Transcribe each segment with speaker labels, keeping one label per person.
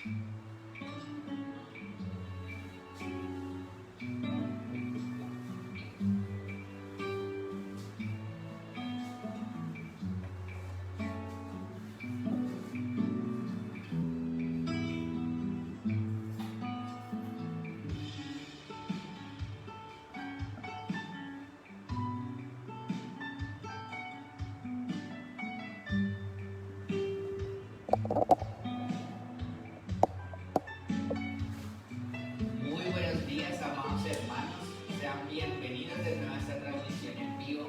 Speaker 1: Muy buenos días, amados hermanos. Sean bienvenidos de nuevo a esta transmisión en vivo.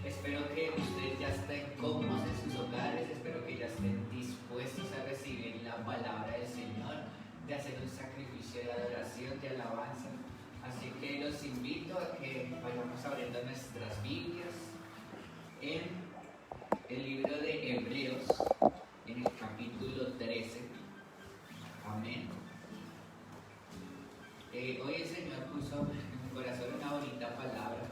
Speaker 1: Espero que ustedes ya estén cómodos en sus hogares. Espero que ya estén dispuestos a recibir la palabra del Señor, de hacer un sacrificio de adoración, de alabanza. Así que los invito a que vayamos abriendo nuestras Biblias en el libro de Hebreos, en el capítulo 13. Amén. Hoy el Señor puso en mi corazón una bonita palabra.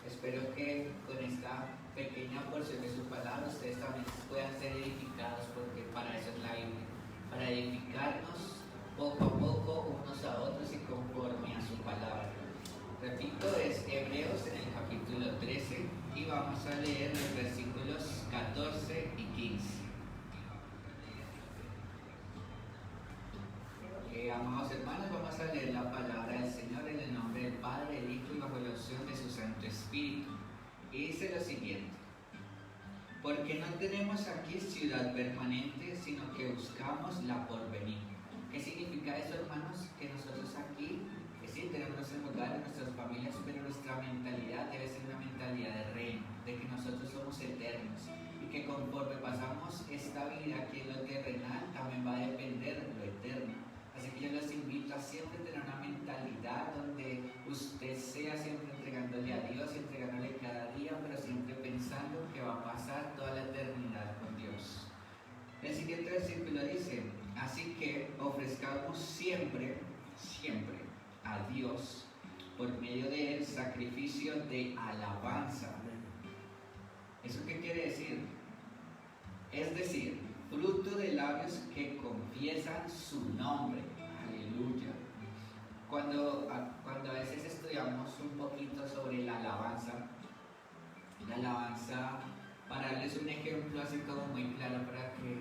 Speaker 1: Espero que con esta pequeña porción de su palabra ustedes también puedan ser edificados, porque para eso es la Biblia, para edificarnos poco a poco unos a otros y conforme a su palabra. Repito, es Hebreos en el capítulo 13 y vamos a leer los versículos 14 y 15. Amados hermanos, vamos a leer la palabra del Señor en el nombre del Padre, del Hijo y bajo la unción de su Santo Espíritu. Y dice lo siguiente: porque no tenemos aquí ciudad permanente, sino que buscamos la porvenir. ¿Qué significa eso, hermanos? Que nosotros aquí, que sí tenemos nuestros hogares, nuestras familias, pero nuestra mentalidad debe ser una mentalidad de reino, de que nosotros somos eternos y que conforme pasamos esta vida aquí en lo terrenal, también va a depender de lo eterno. Así que yo los invito a siempre tener una mentalidad donde usted sea siempre entregándole a Dios y entregándole cada día, pero siempre pensando que va a pasar toda la eternidad con Dios. El siguiente versículo dice: así que ofrezcamos siempre a Dios por medio del sacrificio de alabanza. ¿Eso qué quiere decir? Es decir, fruto de labios que confiesan su nombre. Aleluya. Cuando a veces estudiamos un poquito sobre la alabanza, para darles un ejemplo así como muy claro para que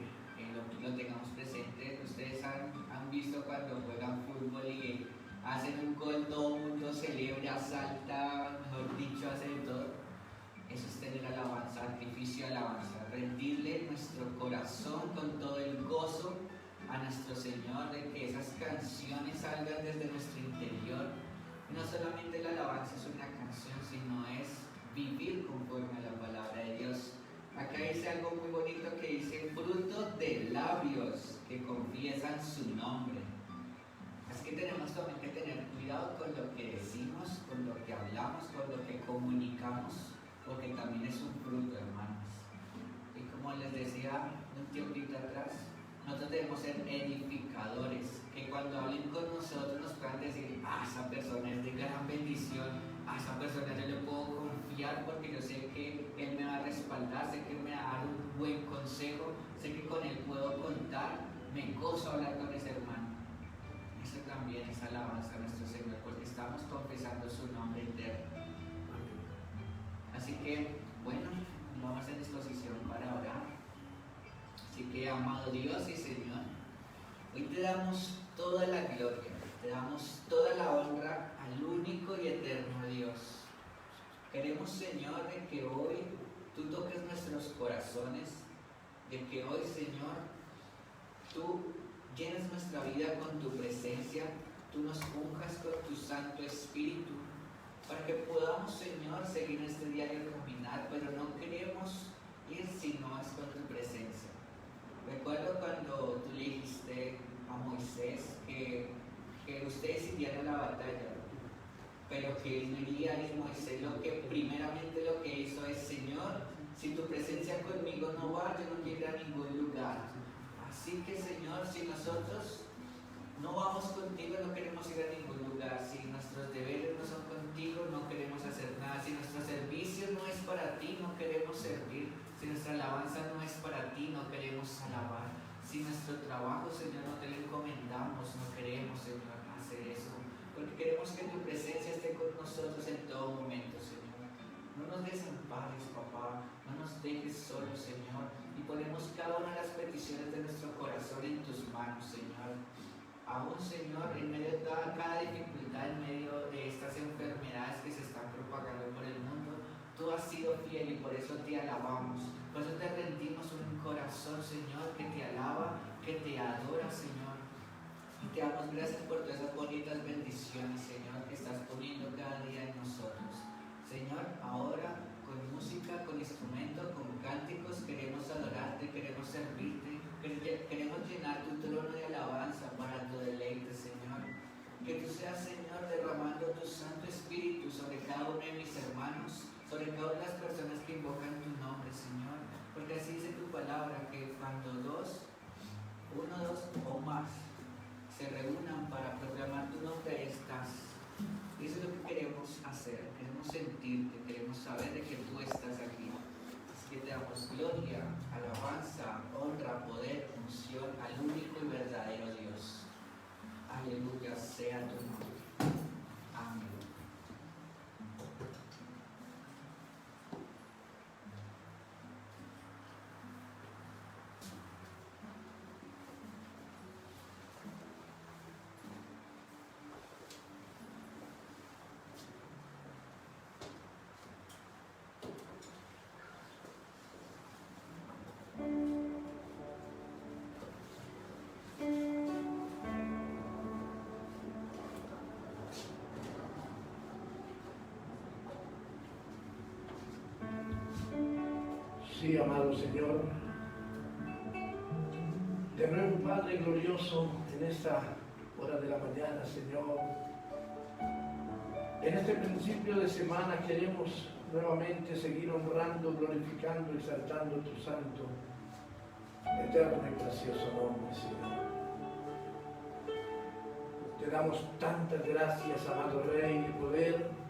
Speaker 1: lo tengamos presente, ustedes han visto cuando juegan fútbol y hacen un gol, todo el mundo celebra, salta, mejor dicho, hace de todo. Eso es tener alabanza, sacrificio de alabanza, rendirle nuestro corazón con todo el gozo a nuestro Señor, de que esas canciones salgan desde nuestro interior. No solamente la alabanza es una canción, sino es vivir conforme a la palabra de Dios. Acá dice algo muy bonito que dice: fruto de labios que confiesan su nombre. Así que tenemos también que tener cuidado con lo que decimos, con lo que hablamos, con lo que comunicamos, porque también es un fruto, hermanos. Y como les decía un tiempito atrás, nosotros debemos ser edificadores, que cuando hablen con nosotros nos puedan decir: esa persona es de gran bendición, a esa persona yo le puedo confiar porque yo sé que él me va a respaldar, sé que me va a dar un buen consejo, sé que con él puedo contar, me gozo hablar con ese hermano. Eso también es alabanza a nuestro Señor, porque estamos confesando su nombre eterno. Así que, bueno, vamos en disposición para orar. Así que, amado Dios y Señor, hoy te damos toda la gloria, te damos toda la honra al único y eterno Dios. Queremos, Señor, de que hoy tú toques nuestros corazones, de que hoy, Señor, tú llenes nuestra vida con tu presencia, tú nos unjas con tu Santo Espíritu, para que podamos, Señor, seguir este diario caminar, pero no queremos ir si no es con tu presencia. Recuerdo cuando tú le dijiste a Moisés que ustedes irían a la batalla, pero que él no iría, y Moisés primeramente lo que hizo es: Señor, si tu presencia conmigo no va, yo no quiero ir a ningún lugar. Así que, Señor, si nosotros no vamos contigo, no queremos ir a ningún lugar. Si nuestros deberes no son contigo, no queremos hacer nada. Si nuestro servicio no es para ti, no queremos servir. Si nuestra alabanza no es para ti, no queremos alabar. Si nuestro trabajo, Señor, no te lo encomendamos, hermanos, Señor. Aún, Señor, en medio de cada dificultad, en medio de estas enfermedades que se están propagando por el mundo, tú has sido fiel y por eso te alabamos. Por eso te rendimos un corazón, Señor, que te alaba, que te adora, Señor. Y te damos gracias por todas esas bonitas bendiciones, Señor, que estás poniendo cada día en nosotros. Señor, ahora con música, con instrumento, con cánticos, queremos adorarte, queremos servirte, queremos llenar tu trono de alabanza para tu deleite, Señor. Que tú seas, Señor, derramando tu Santo Espíritu sobre cada uno de mis hermanos, sobre cada una de las personas que invocan tu nombre, Señor. Porque así dice tu palabra, que cuando uno, dos o más se reúnan para proclamar tu nombre, ahí estás. Y eso es lo que queremos hacer, queremos sentirte, queremos saber de que tú estás aquí. Así que te damos gloria, alabanza, honra, poder, unción al único y verdadero Dios. Aleluya sea tu nombre. Amén.
Speaker 2: Sí, amado Señor, de nuevo, Padre glorioso, en esta hora de la mañana, Señor, en este principio de semana queremos nuevamente seguir honrando, glorificando, exaltando tu santo, eterno y precioso nombre, Señor. Te damos tantas gracias, amado Rey, de poder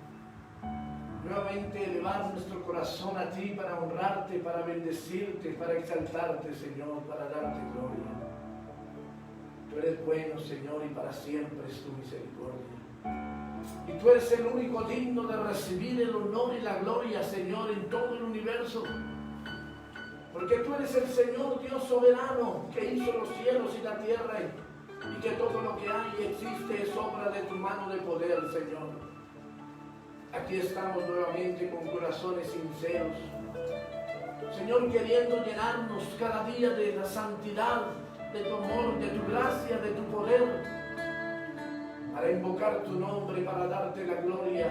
Speaker 2: nuevamente elevar nuestro corazón a ti para honrarte, para bendecirte, para exaltarte, Señor, para darte gloria. Tú eres bueno, Señor, y para siempre es tu misericordia. Y tú eres el único digno de recibir el honor y la gloria, Señor, en todo el universo. Porque tú eres el Señor Dios soberano que hizo los cielos y la tierra, y que todo lo que hay y existe es obra de tu mano de poder, Señor. Aquí estamos nuevamente con corazones sinceros, Señor, queriendo llenarnos cada día de la santidad, de tu amor, de tu gracia, de tu poder, para invocar tu nombre, para darte la gloria.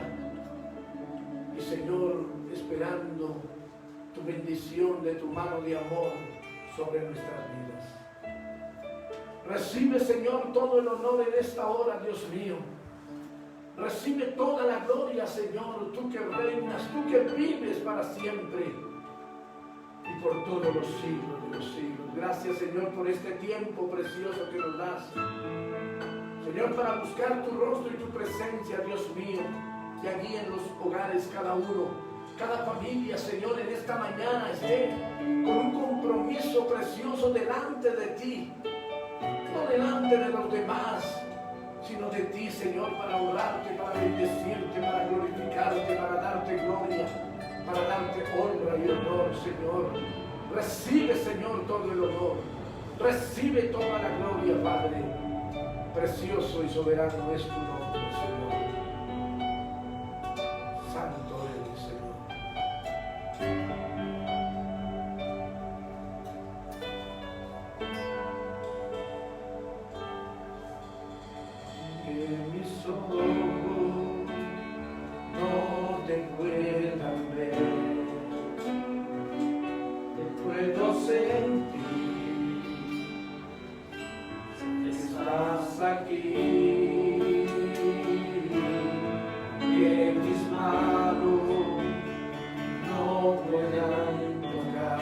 Speaker 2: Y, Señor, esperando tu bendición de tu mano de amor sobre nuestras vidas. Recibe, Señor, todo el honor en esta hora, Dios mío. Recibe toda la gloria, Señor, tú que reinas, tú que vives para siempre y por todos los siglos de los siglos. Gracias, Señor, por este tiempo precioso que nos das, Señor, para buscar tu rostro y tu presencia, Dios mío, que allí en los hogares cada uno, cada familia, Señor, en esta mañana esté con un compromiso precioso delante de ti, no delante de los demás, sino de ti, Señor, para honrarte, para bendecirte, para glorificarte, para darte gloria, para darte honra y honor, Señor. Recibe, Señor, todo el honor. Recibe toda la gloria, Padre. Precioso y soberano es tu nombre, Señor. Santo eres, Señor. Mis ojos no te puedan ver, te puedo sentir, estás aquí, que mis manos no puedan tocar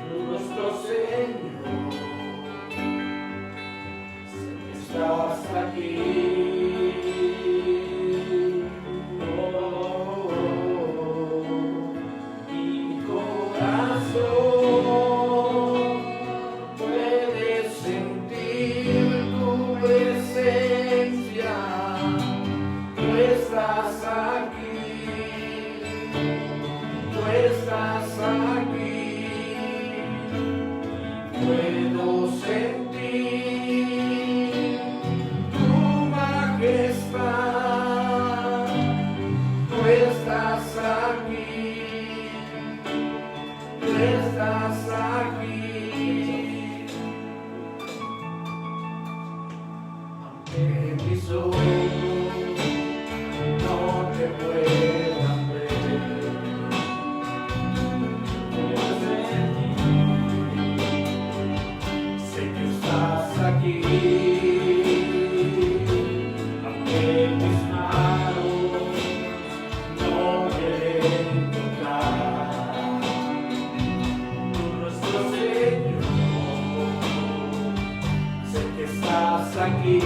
Speaker 2: tu rostro, Señor. Estás aquí, oh, mi corazón puede sentir aquí, aunque mis manos no quieren tocar. Tú, nuestro Señor, sé que estás aquí.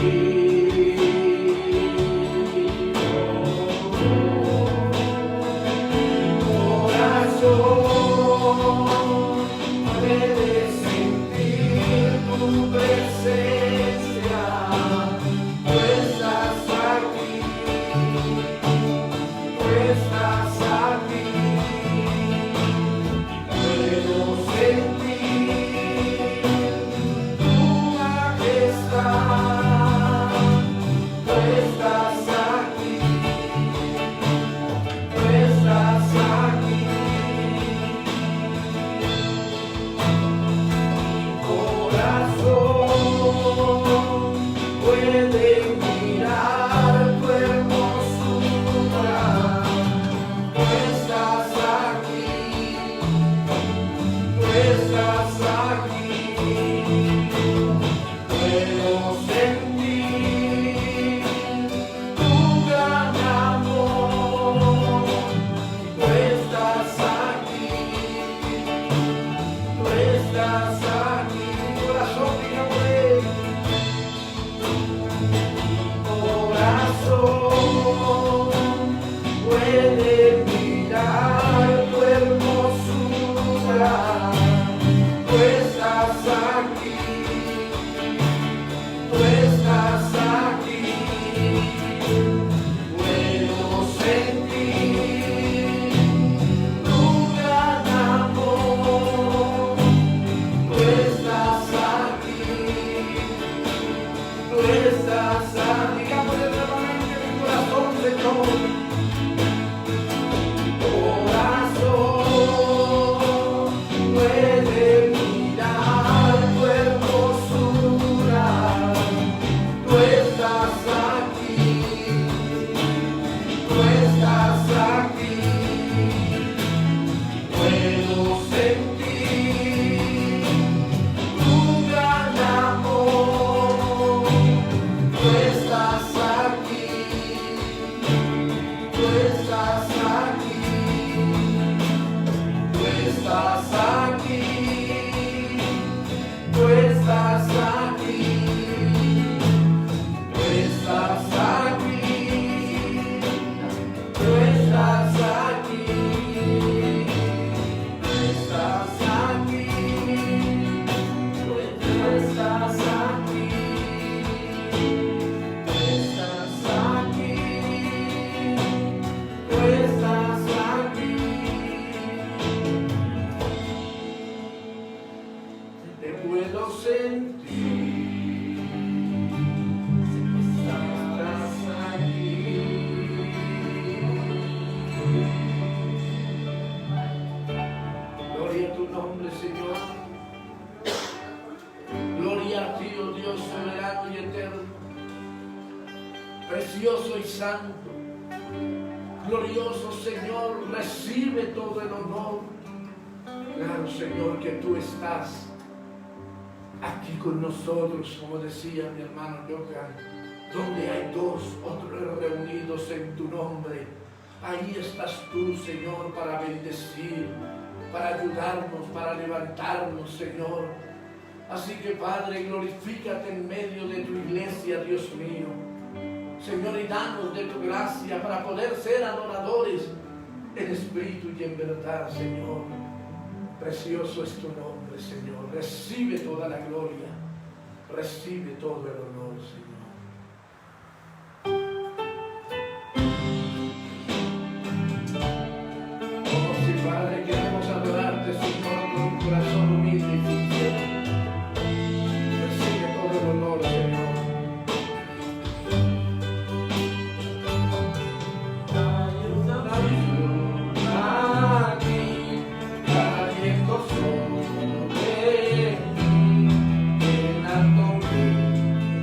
Speaker 2: Precioso y santo, glorioso Señor, recibe todo el honor. Claro, Señor, que tú estás aquí con nosotros, como decía mi hermano Johan, donde hay dos o tres reunidos en tu nombre. Ahí estás tú, Señor, para bendecir, para ayudarnos, para levantarnos, Señor. Así que, Padre, glorifícate en medio de tu iglesia, Dios mío. Señor, y danos de tu gracia para poder ser adoradores en espíritu y en verdad, Señor. Precioso es tu nombre, Señor. Recibe toda la gloria, recibe todo el honor, Señor. Oh, sí, Padre, queremos adorarte, Señor, con un corazón humilde y sincero. Recibe todo el honor, Señor.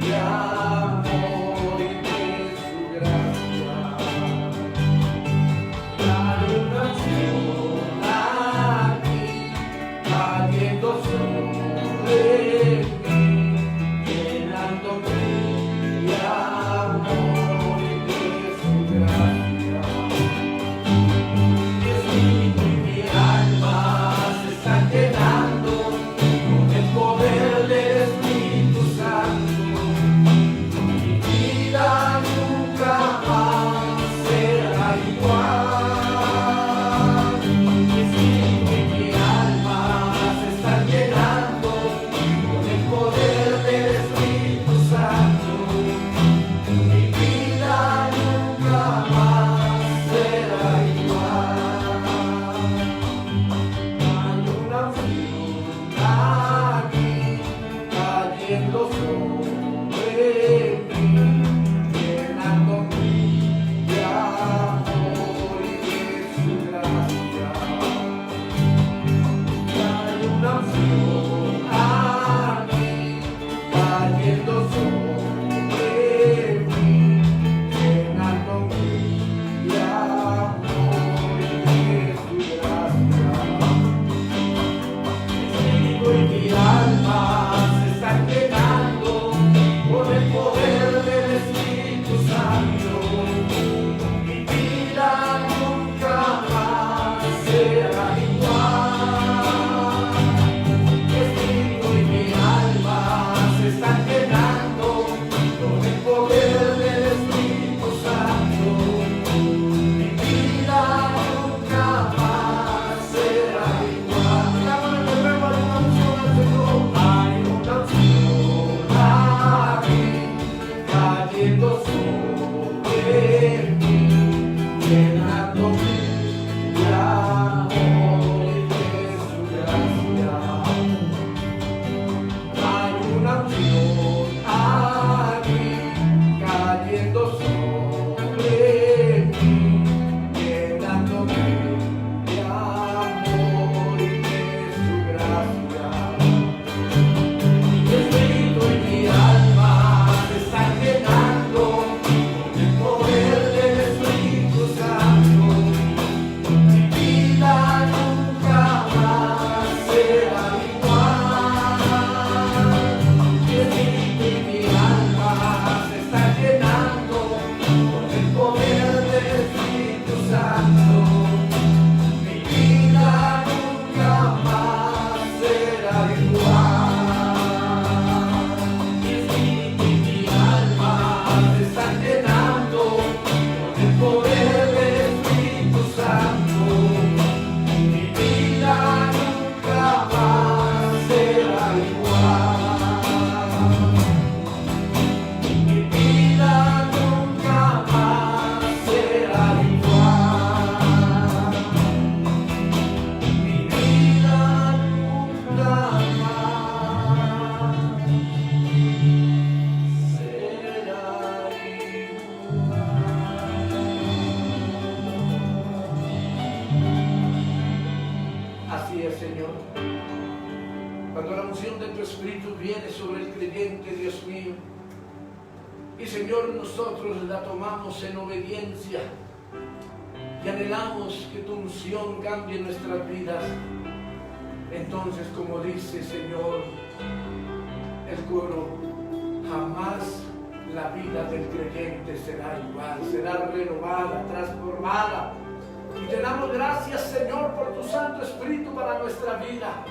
Speaker 2: Yeah. cayendo sobre mí, llenándome de amor y de su gracia. Hay una unción a mí, cayendo sobre mí, llenándome de amor y de su gracia. Espíritu y mi alma se están llenando por el poder del Espíritu Santo. Mi vida nunca más será igual. Espíritu y mi alma se están llenando por el poder del Espíritu Santo. Mi vida nunca más será igual. Dámosle de nuevo una unción al Señor. Hay una unción a mí, cayendo sobre mí, llenándome de amor y de su gracia. Hay una unción a mí, cayendo sobre mí, llenándome de amor y de su gracia. Mi espíritu y mi alma se están llenando con el poder del Espíritu Santo. Mi vida nunca más será igual. Mi espíritu y mi alma se están llenando con el poder del Espíritu Santo. Mi vida nunca más será igual. Mi espíritu y mi alma se están llenando con el poder del Espíritu Santo. Mi vida nunca más será igual. Mi vida nunca más será igual. Mi vida nunca más será igual. Así es, Señor. Cuando la unción de tu Espíritu viene sobre el creyente, Dios mío, y Señor, nosotros la tomamos en obediencia y anhelamos que tu unción cambie nuestras vidas. Entonces, como dice, Señor, el coro, jamás la vida del creyente será igual, será renovada, transformada. Y te damos gracias, Señor, por tu Santo Espíritu para nuestra vida.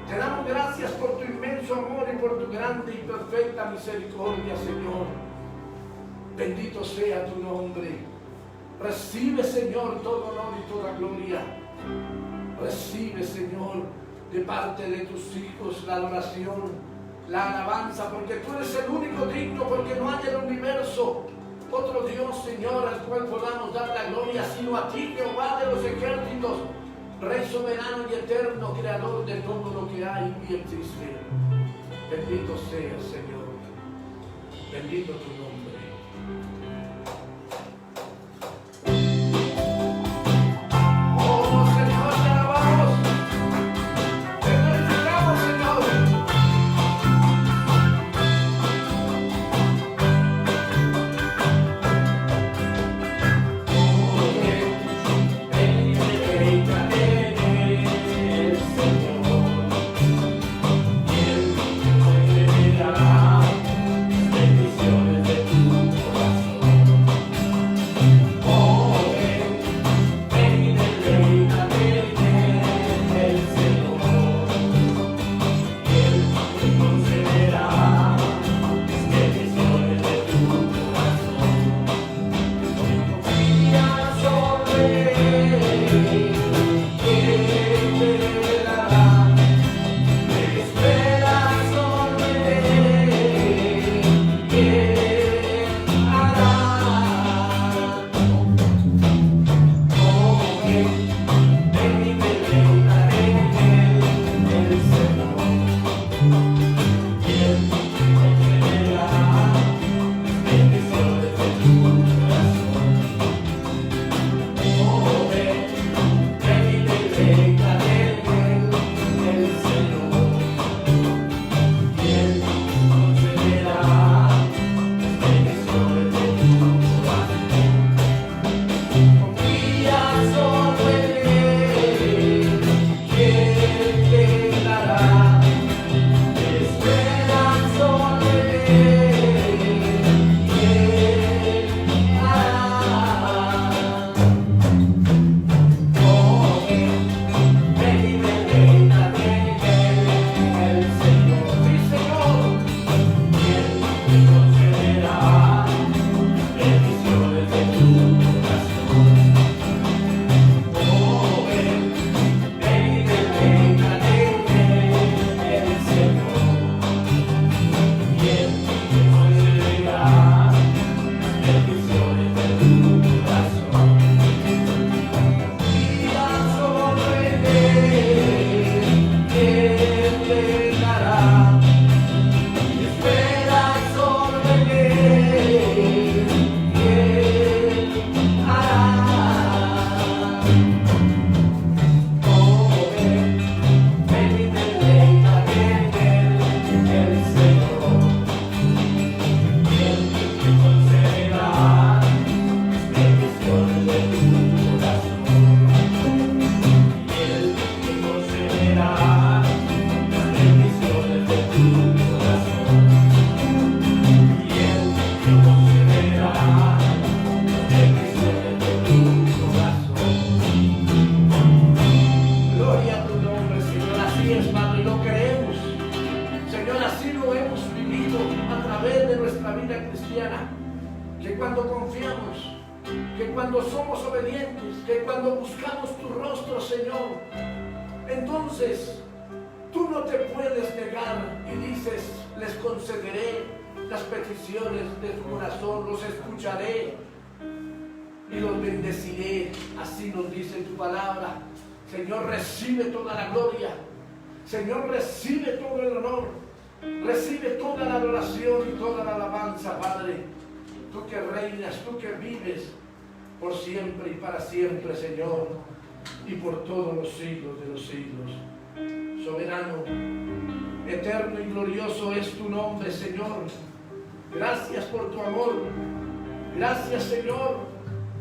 Speaker 2: Te damos gracias por tu inmenso amor y por tu grande y perfecta misericordia, Señor. Bendito sea tu nombre. Recibe, Señor, todo honor y toda gloria. Recibe, Señor, de parte de tus hijos la adoración, la alabanza, porque tú eres el único digno, porque no hay en el universo otro Dios, Señor, al cual podamos dar la gloria, sino a ti, Jehová de los ejércitos, Rey soberano y eterno, creador de todo lo que hay y existe. Bendito seas, Señor. Bendito tu nombre.
Speaker 3: Bendiciones de tu
Speaker 2: vida cristiana, que cuando confiamos, que cuando somos obedientes, que cuando buscamos tu rostro, Señor, entonces tú no te puedes negar y dices, les concederé las peticiones de tu corazón, los escucharé y los bendeciré. Así nos dice tu palabra. Señor, recibe toda la gloria. Señor, recibe todo el honor. Recibe toda la adoración y toda la alabanza, Padre. Tú que reinas, tú que vives por siempre y para siempre, Señor, y por todos los siglos de los siglos. Soberano, eterno y glorioso es tu nombre, Señor. Gracias por tu amor. Gracias, Señor,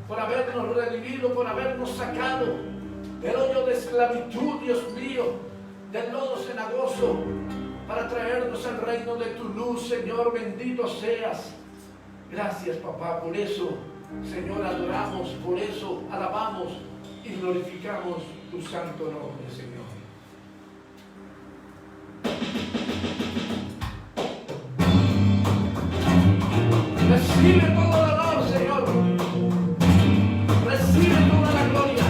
Speaker 2: por habernos redimido, por habernos sacado del hoyo de esclavitud, Dios mío, del lodo cenagoso, para traernos al reino de tu luz, Señor. Bendito seas. Gracias, papá, por eso, Señor, adoramos, por eso alabamos y glorificamos tu santo nombre, Señor. Recibe todo el honor, Señor. Recibe toda la gloria.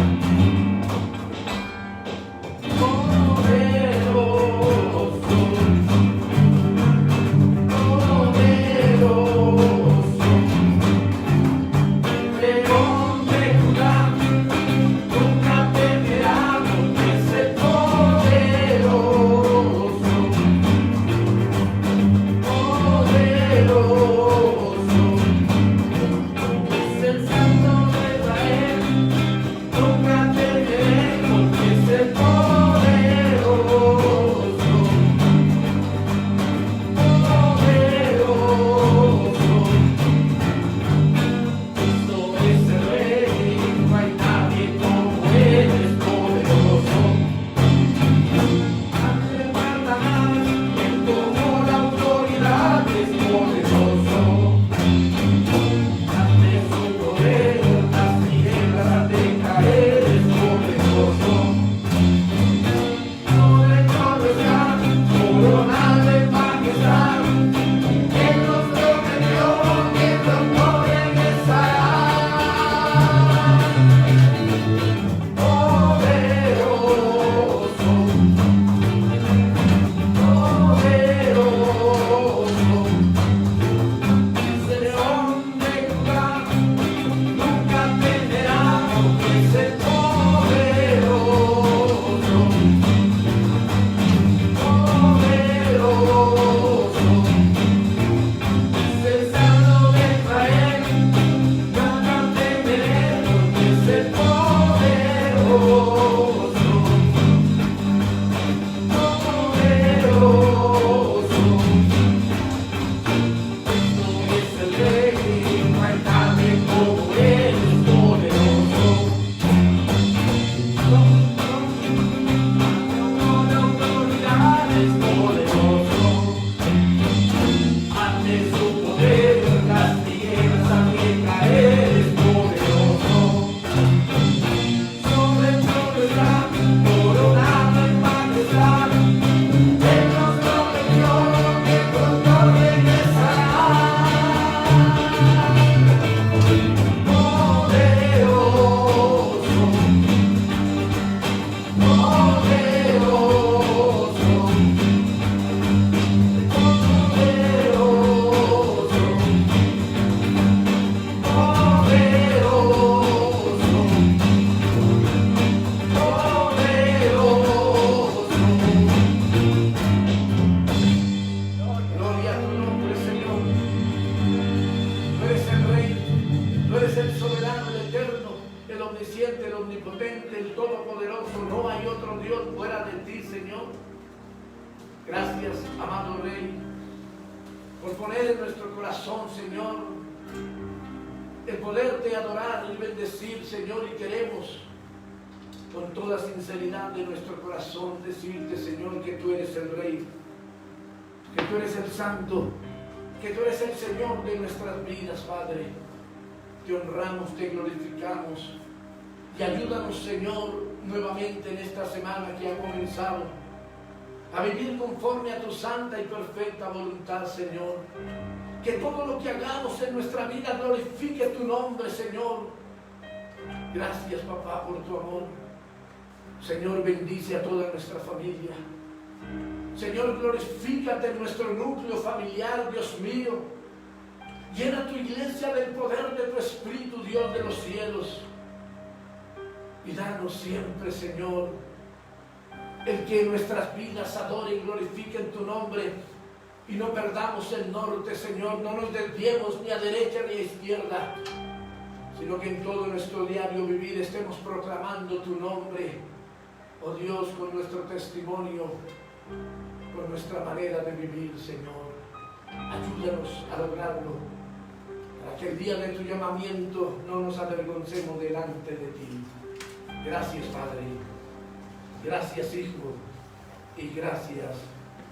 Speaker 2: Decirte, Señor, que tú eres el Rey, que tú eres el Santo, que tú eres el Señor de nuestras vidas, Padre. Te honramos, te glorificamos y ayúdanos, Señor, nuevamente en esta semana que ha comenzado, a vivir conforme a tu santa y perfecta voluntad, Señor. Que todo lo que hagamos en nuestra vida glorifique tu nombre, Señor. Gracias, papá, por tu amor. Señor, bendice a toda nuestra familia. Señor, glorifícate en nuestro núcleo familiar, Dios mío. Llena tu iglesia del poder de tu Espíritu, Dios de los cielos. Y danos siempre, Señor, el que nuestras vidas adoren y glorifiquen tu nombre y no perdamos el norte, Señor. No nos desviemos ni a derecha ni a izquierda, sino que en todo nuestro diario vivir estemos proclamando tu nombre, oh Dios, con nuestro testimonio, con nuestra manera de vivir, Señor. Ayúdanos a lograrlo, para que el día de tu llamamiento no nos avergoncemos delante de ti. Gracias, Padre. Gracias, Hijo. Y gracias,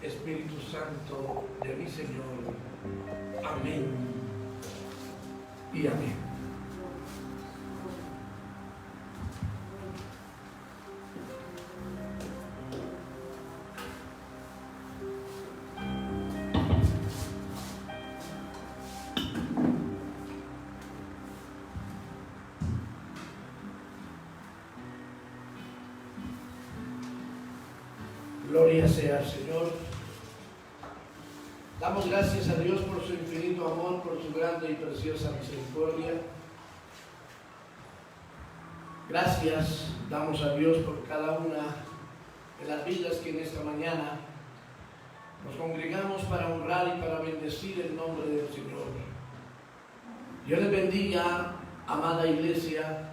Speaker 2: Espíritu Santo de mi Señor. Amén y amén. Gloria sea al Señor. Damos gracias a Dios por su infinito amor, por su grande y preciosa misericordia. Gracias damos a Dios por cada una de las vidas que en esta mañana nos congregamos para honrar y para bendecir el nombre del Señor. Dios les bendiga, amada iglesia,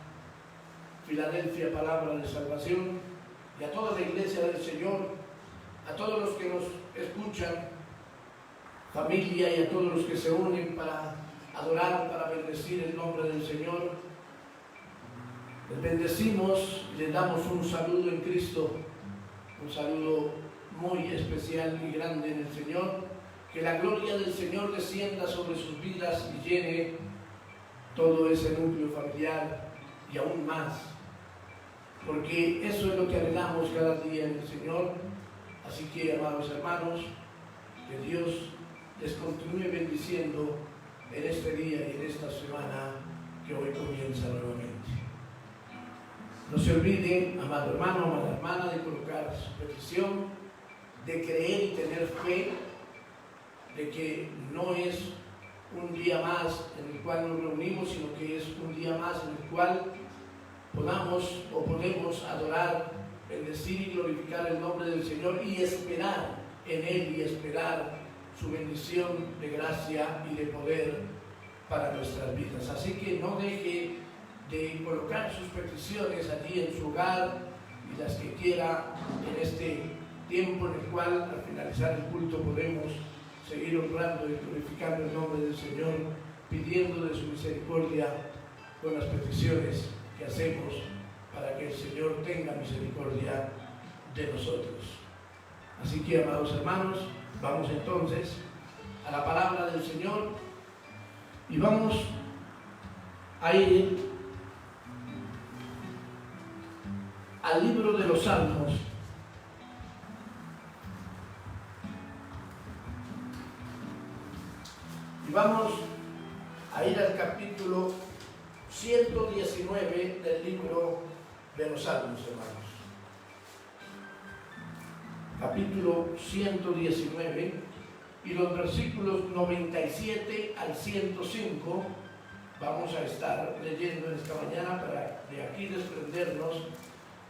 Speaker 2: Filadelfia, palabra de salvación, y a toda la iglesia del Señor, a todos los que nos escuchan, familia, y a todos los que se unen para adorar, para bendecir el nombre del Señor. Les bendecimos y les damos un saludo en Cristo, un saludo muy especial y grande en el Señor. Que la gloria del Señor descienda sobre sus vidas y llene todo ese núcleo familiar y aún más, porque eso es lo que anhelamos cada día en el Señor. Así que, amados hermanos, que Dios les continúe bendiciendo en este día y en esta semana que hoy comienza nuevamente. No se olviden, amado hermano, amada hermana, de colocar su petición, de creer y tener fe de que no es un día más en el cual nos reunimos, sino que es un día más en el cual podemos adorar, bendecir y glorificar el nombre del Señor y esperar en Él y esperar su bendición de gracia y de poder para nuestras vidas. Así que no deje de colocar sus peticiones allí en su hogar y las que quiera en este tiempo en el cual al finalizar el culto podemos seguir honrando y glorificando el nombre del Señor, pidiendo de su misericordia con las peticiones que hacemos para que el Señor tenga misericordia de nosotros. Así que, amados hermanos, vamos entonces a la palabra del Señor y vamos a ir al libro de los Salmos. Y vamos a ir al capítulo 119 del libro de los Salmos, hermanos. Capítulo 119 y los versículos 97 al 105 vamos a estar leyendo en esta mañana para de aquí desprendernos,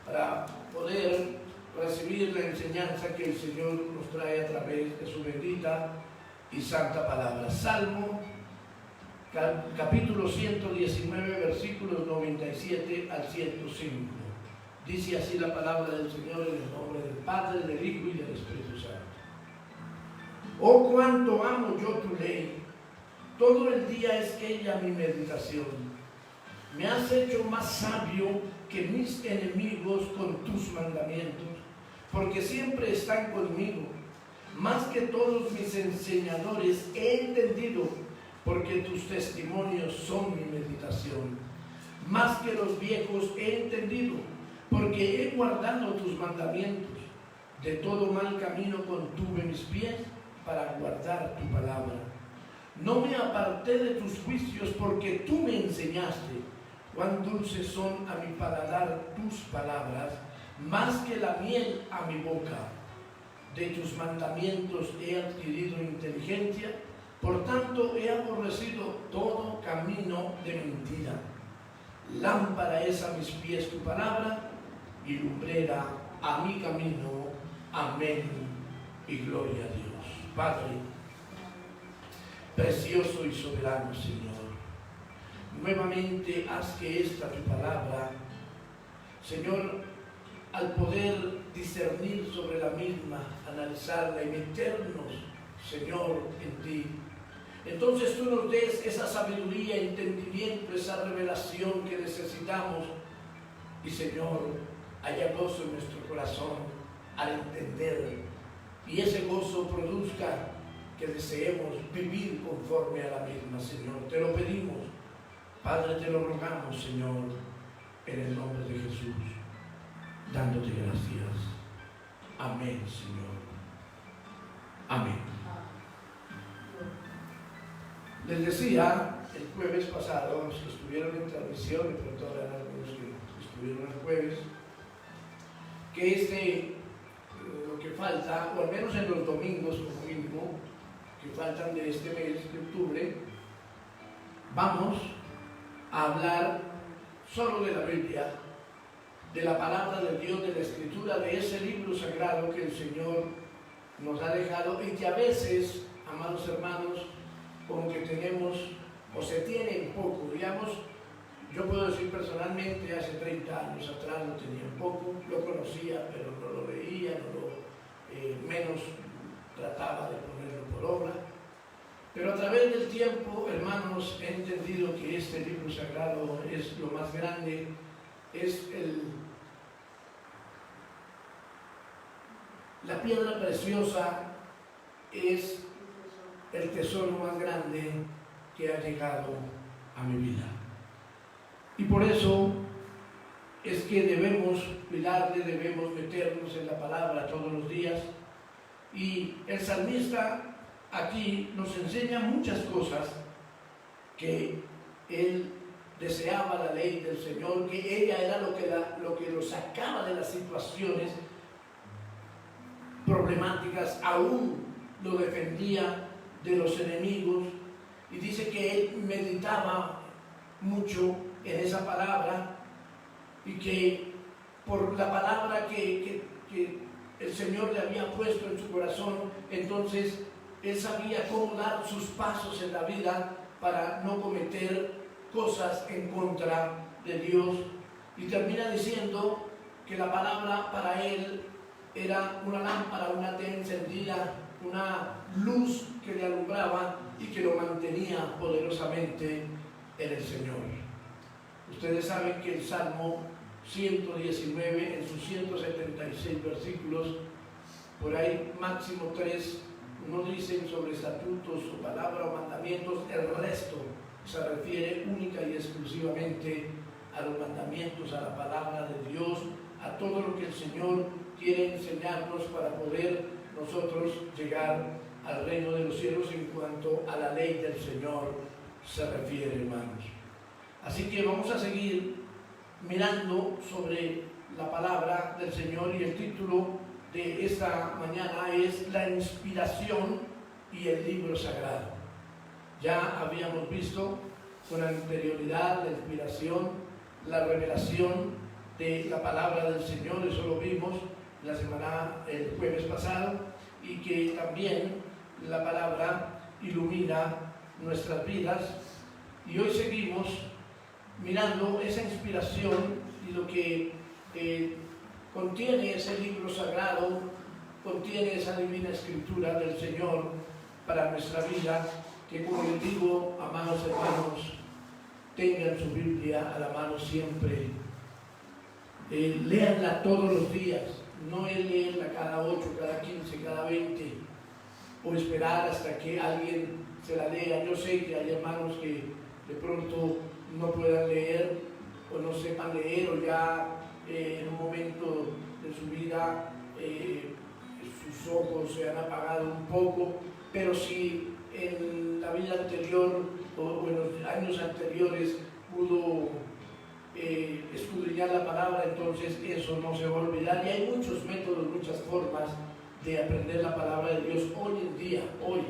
Speaker 2: para poder recibir la enseñanza que el Señor nos trae a través de su bendita y santa palabra. Salmo, capítulo 119, versículos 97 al 105. Dice así la palabra del Señor en el nombre del Padre, del Hijo y del Espíritu Santo. Oh, cuánto amo yo tu ley, todo el día es ella mi meditación. Me has hecho más sabio que mis enemigos con tus mandamientos, porque siempre están conmigo. Más que todos mis enseñadores he entendido, porque tus testimonios son mi meditación. Más que los viejos he entendido, porque he guardado tus mandamientos. De todo mal camino contuve mis pies para guardar tu palabra. No me aparté de tus juicios porque tú me enseñaste. Cuán dulces son a mi paladar tus palabras, más que la miel a mi boca. De tus mandamientos he adquirido inteligencia, por tanto he aborrecido todo camino de mentira. Lámpara es a mis pies tu palabra y lumbrera a mi camino. Amén y gloria a Dios. Padre, precioso y soberano Señor, nuevamente haz que esta tu palabra, Señor, al poder discernir sobre la misma, analizarla y meternos, Señor, en ti, entonces tú nos des esa sabiduría, entendimiento, esa revelación que necesitamos y, Señor, haya gozo en nuestro corazón al entender y ese gozo produzca que deseemos vivir conforme a la misma, Señor. Te lo pedimos, Padre, te lo rogamos, Señor, en el nombre de Jesús, dándote gracias. Amén, Señor. Amén. Les decía el jueves pasado, los que estuvieron en transmisión, y pronto habrán algunos que estuvieron el jueves, que lo que falta, o al menos en los domingos como mínimo, que faltan de este mes de octubre, vamos a hablar solo de la Biblia, de la palabra de Dios, de la Escritura, de ese libro sagrado que el Señor nos ha dejado y que a veces, amados hermanos, como que tenemos o se tiene en poco, digamos. Yo puedo decir personalmente, hace 30 años atrás lo tenía un poco, lo conocía, pero no lo leía, menos trataba de ponerlo por obra. Pero a través del tiempo, hermanos, he entendido que este libro sagrado es lo más grande, es la piedra preciosa, es el tesoro más grande que ha llegado a mi vida. Y por eso es que debemos cuidarle, debemos meternos en la palabra todos los días. Y el salmista aquí nos enseña muchas cosas, que él deseaba la ley del Señor, que ella era lo que lo sacaba de las situaciones problemáticas, aún lo defendía de los enemigos, y dice que él meditaba mucho en esa palabra y que por la palabra que el Señor le había puesto en su corazón, entonces él sabía cómo dar sus pasos en la vida para no cometer cosas en contra de Dios, y termina diciendo que la palabra para él era una lámpara, una tela encendida, una luz que le alumbraba y que lo mantenía poderosamente en el Señor. Ustedes saben que el Salmo 119, en sus 176 versículos, por ahí máximo 3, no dicen sobre estatutos o palabra o mandamientos, el resto se refiere única y exclusivamente a los mandamientos, a la palabra de Dios, a todo lo que el Señor quiere enseñarnos para poder nosotros llegar al reino de los cielos en cuanto a la ley del Señor se refiere, hermanos. Así que vamos a seguir mirando sobre la palabra del Señor, y el título de esta mañana es La inspiración y el libro sagrado. Ya habíamos visto con anterioridad la inspiración, la revelación de la palabra del Señor, eso lo vimos el jueves pasado, y que también la palabra ilumina nuestras vidas. Y hoy seguimos mirando esa inspiración y lo que contiene ese libro sagrado, contiene esa divina escritura del Señor para nuestra vida, que, como les digo, amados hermanos, tengan su Biblia a la mano siempre, léanla todos los días, no es leerla cada 8, cada 15, cada 20, o esperar hasta que alguien se la lea. Yo sé que hay hermanos que de pronto no puedan leer o no sepan leer, o ya en un momento de su vida sus ojos se han apagado un poco, pero si en la vida anterior o en los años anteriores pudo escudriñar la palabra, entonces eso no se va a olvidar. Y hay muchos métodos, muchas formas de aprender la palabra de Dios hoy en día, hoy.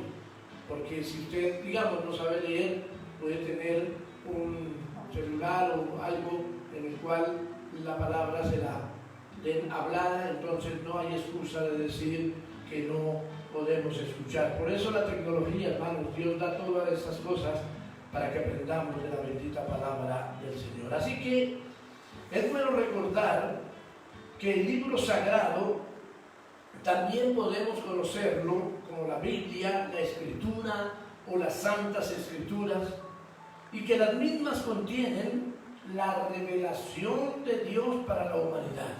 Speaker 2: Porque si usted, digamos, no sabe leer, puede tener un celular o algo en el cual la palabra se la den hablada, entonces no hay excusa de decir que no podemos escuchar. Por eso la tecnología, hermanos, Dios da todas estas cosas para que aprendamos de la bendita palabra del Señor. Así que es bueno recordar que el libro sagrado también podemos conocerlo como la Biblia, la Escritura o las Santas Escrituras, y que las mismas contienen la revelación de Dios para la humanidad.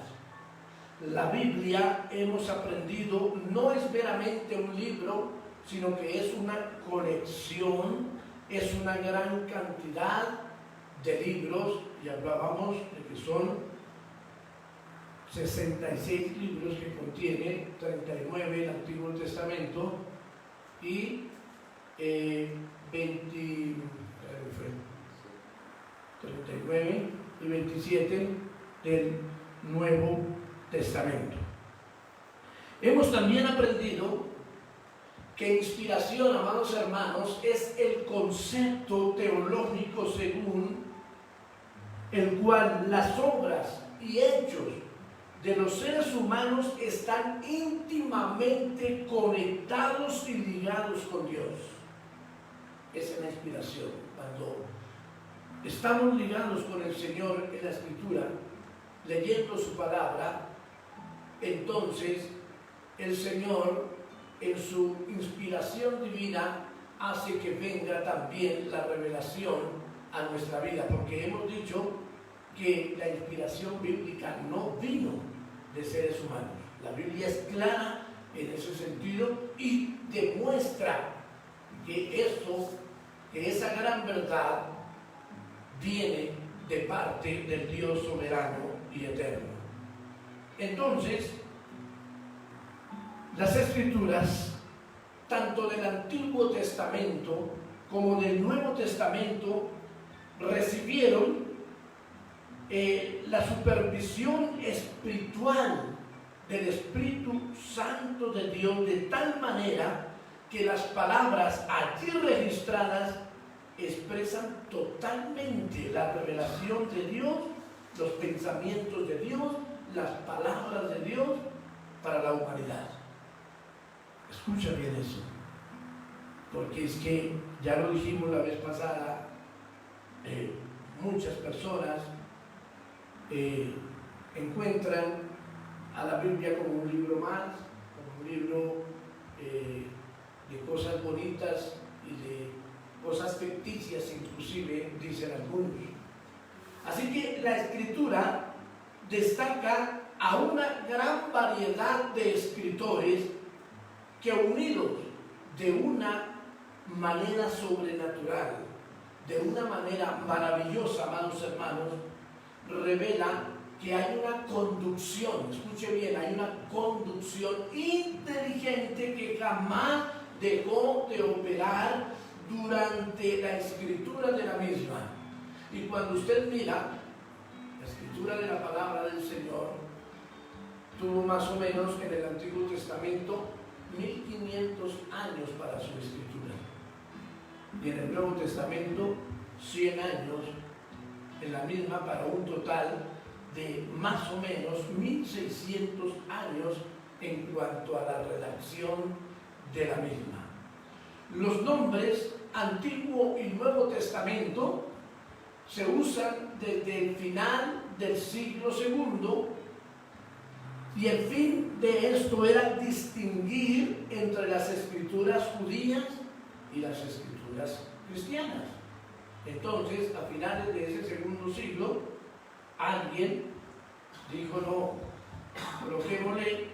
Speaker 2: La Biblia, hemos aprendido, no es meramente un libro, sino que es una colección, es una gran cantidad de libros, y hablábamos de que son 66 libros que contiene, 39 el Antiguo Testamento y 39 y 27 del Nuevo Testamento. Hemos también aprendido que inspiración, amados hermanos, es el concepto teológico según el cual las obras y hechos de los seres humanos están íntimamente conectados y ligados con Dios. Esa es la inspiración. Cuando estamos ligados con el Señor en la Escritura, leyendo su palabra, entonces el Señor, en su inspiración divina, hace que venga también la revelación a nuestra vida, porque hemos dicho que la inspiración bíblica no vino de seres humanos. La Biblia es clara en ese sentido y demuestra que esa gran verdad viene de parte del Dios soberano y eterno. Entonces, las Escrituras, tanto del Antiguo Testamento como del Nuevo Testamento, recibieron la supervisión espiritual del Espíritu Santo de Dios, de tal manera que las palabras allí registradas expresan totalmente la revelación de Dios, los pensamientos de Dios, las palabras de Dios para la humanidad. Escucha bien eso, porque es que ya lo dijimos la vez pasada, muchas personas encuentran a la Biblia como un libro más, como un libro de cosas bonitas y de cosas ficticias, inclusive, dicen algunos. Así que la Escritura destaca a una gran variedad de escritores que, unidos de una manera sobrenatural, de una manera maravillosa, amados hermanos, revela que hay una conducción, escuche bien, hay una conducción inteligente que jamás dejó de operar durante la escritura de la misma. Y cuando usted mira la escritura de la palabra del Señor, tuvo más o menos en el Antiguo Testamento 1500 años para su escritura, y en el Nuevo Testamento 100 años en la misma, para un total de más o menos 1600 años en cuanto a la redacción de la misma. Los nombres Antiguo y Nuevo Testamento se usan desde el final del siglo II, y el fin de esto era distinguir entre las escrituras judías y las escrituras cristianas. Entonces, a finales de ese segundo siglo, alguien dijo: no, coloquémosle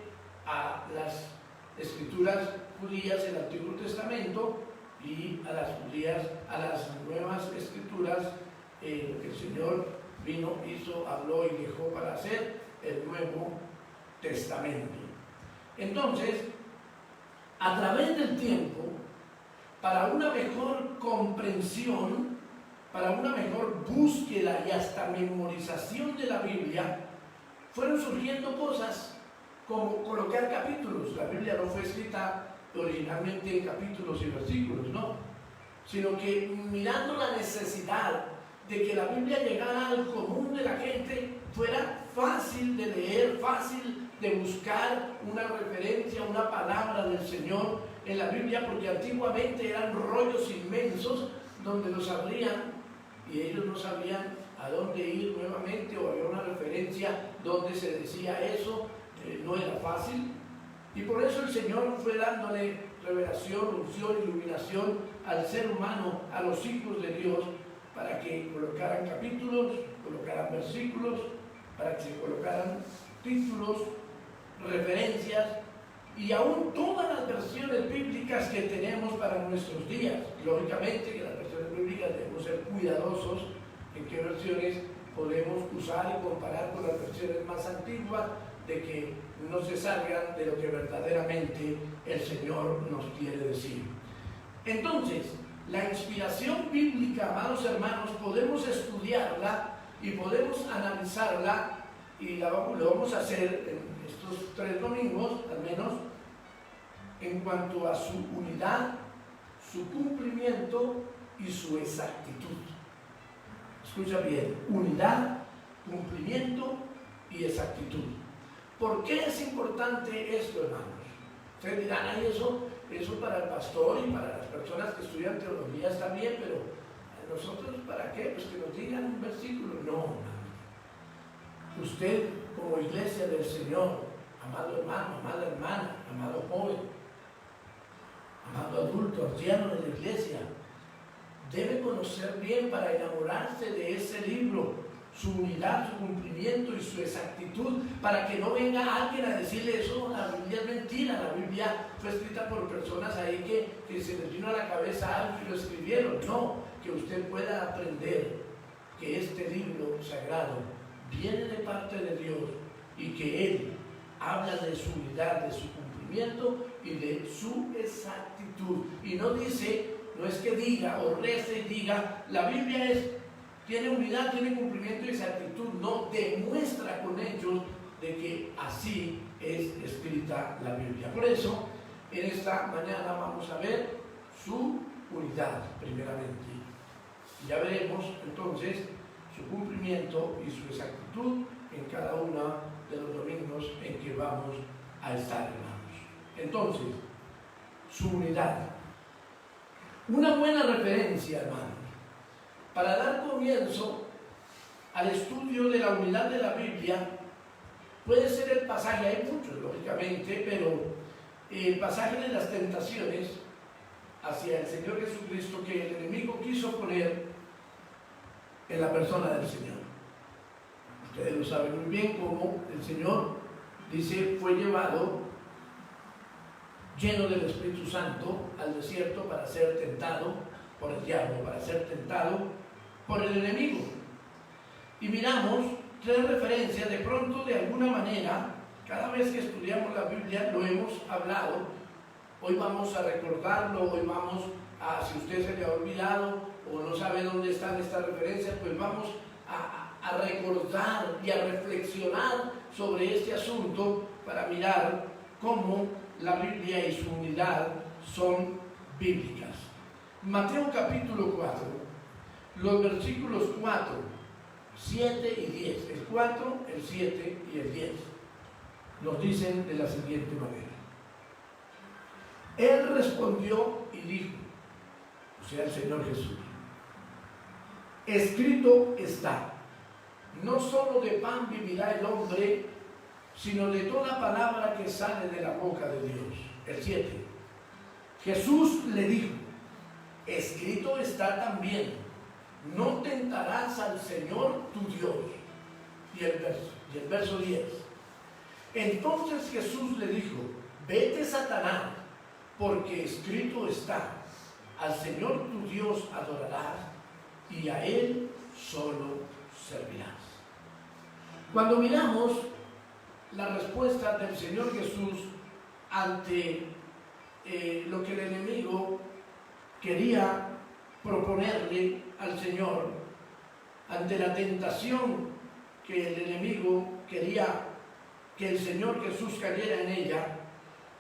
Speaker 2: a las escrituras judías el Antiguo Testamento, y a las judías, a las nuevas escrituras, que el Señor vino, hizo, habló y dejó para hacer el Nuevo Testamento. Entonces, a través del tiempo, para una mejor comprensión, para una mejor búsqueda y hasta memorización de la Biblia, fueron surgiendo cosas como colocar capítulos. La Biblia no fue escrita originalmente en capítulos y versículos, no, sino que mirando la necesidad de que la Biblia llegara al común de la gente, fuera fácil de leer, fácil de buscar una referencia, una palabra del Señor en la Biblia, porque antiguamente eran rollos inmensos donde los abrían y ellos no sabían a dónde ir nuevamente, o había una referencia donde se decía eso, no era fácil, y por eso el Señor fue dándole revelación, unción, iluminación al ser humano, a los hijos de Dios, para que colocaran capítulos, colocaran versículos, para que se colocaran títulos, referencias, y aún todas las versiones bíblicas que tenemos para nuestros días. Lógicamente que las versiones bíblicas debemos ser cuidadosos en qué versiones podemos usar y comparar con las versiones más antiguas, de que no se salgan de lo que verdaderamente el Señor nos quiere decir. Entonces, la inspiración bíblica, amados hermanos, podemos estudiarla y podemos analizarla, y lo vamos a hacer en estos 3 domingos, al menos, en cuanto a su unidad, su cumplimiento y su exactitud. Escucha bien, unidad, cumplimiento y exactitud. ¿Por qué es importante esto, hermanos? Ustedes dirán, ay, eso para el pastor y para las personas que estudian teología está bien, pero nosotros, ¿para qué? Pues que nos digan un versículo. No, hermano. Usted, como iglesia del Señor, amado hermano, amada hermana, amado joven, amado adulto, anciano de la iglesia, debe conocer bien para enamorarse de ese libro, su unidad, su cumplimiento y su exactitud, para que no venga alguien a decirle eso, la Biblia es mentira, la Biblia fue escrita por personas ahí que se les vino a la cabeza algo y lo escribieron. No, que usted pueda aprender que este libro sagrado viene de parte de Dios y que Él habla de su unidad, de su cumplimiento y de su exactitud. Y no dice, no es que diga o rece y diga, la Biblia tiene unidad, tiene cumplimiento y exactitud. No, demuestra con hechos de que así es escrita la Biblia. Por eso, en esta mañana vamos a ver su unidad, primeramente. Y ya veremos entonces su cumplimiento y su exactitud en cada uno de los domingos en que vamos a estar, hermanos. Entonces, su unidad. Una buena referencia, hermanos, para dar comienzo al estudio de la unidad de la Biblia, puede ser el pasaje, hay muchos lógicamente, pero el pasaje de las tentaciones hacia el Señor Jesucristo que el enemigo quiso poner en la persona del Señor. Ustedes lo saben muy bien, como el Señor dice, fue llevado lleno del Espíritu Santo al desierto para ser tentado por el diablo, para ser tentado por el enemigo. Y miramos 3 referencias, de pronto de alguna manera, cada vez que estudiamos la Biblia lo hemos hablado, hoy vamos a recordarlo, hoy vamos a, si usted se le ha olvidado o no sabe dónde están estas referencias, pues vamos a recordar y a reflexionar sobre este asunto para mirar cómo la Biblia y su unidad son bíblicas. Mateo capítulo 4, los versículos 4, 7 y 10, el 4, el 7 y el 10, nos dicen de la siguiente manera. Él respondió y dijo, o sea, el Señor Jesús, escrito está, no solo de pan vivirá el hombre, sino de toda palabra que sale de la boca de Dios. El 7. Jesús le dijo, escrito está también, no tentarás al Señor tu Dios. Y el verso 10. Entonces Jesús le dijo, vete, Satanás, porque escrito está, al Señor tu Dios adorarás y a Él solo servirás. Cuando miramos la respuesta del Señor Jesús ante lo que el enemigo quería proponerle al Señor ante la tentación que el enemigo quería que el Señor Jesús cayera en ella.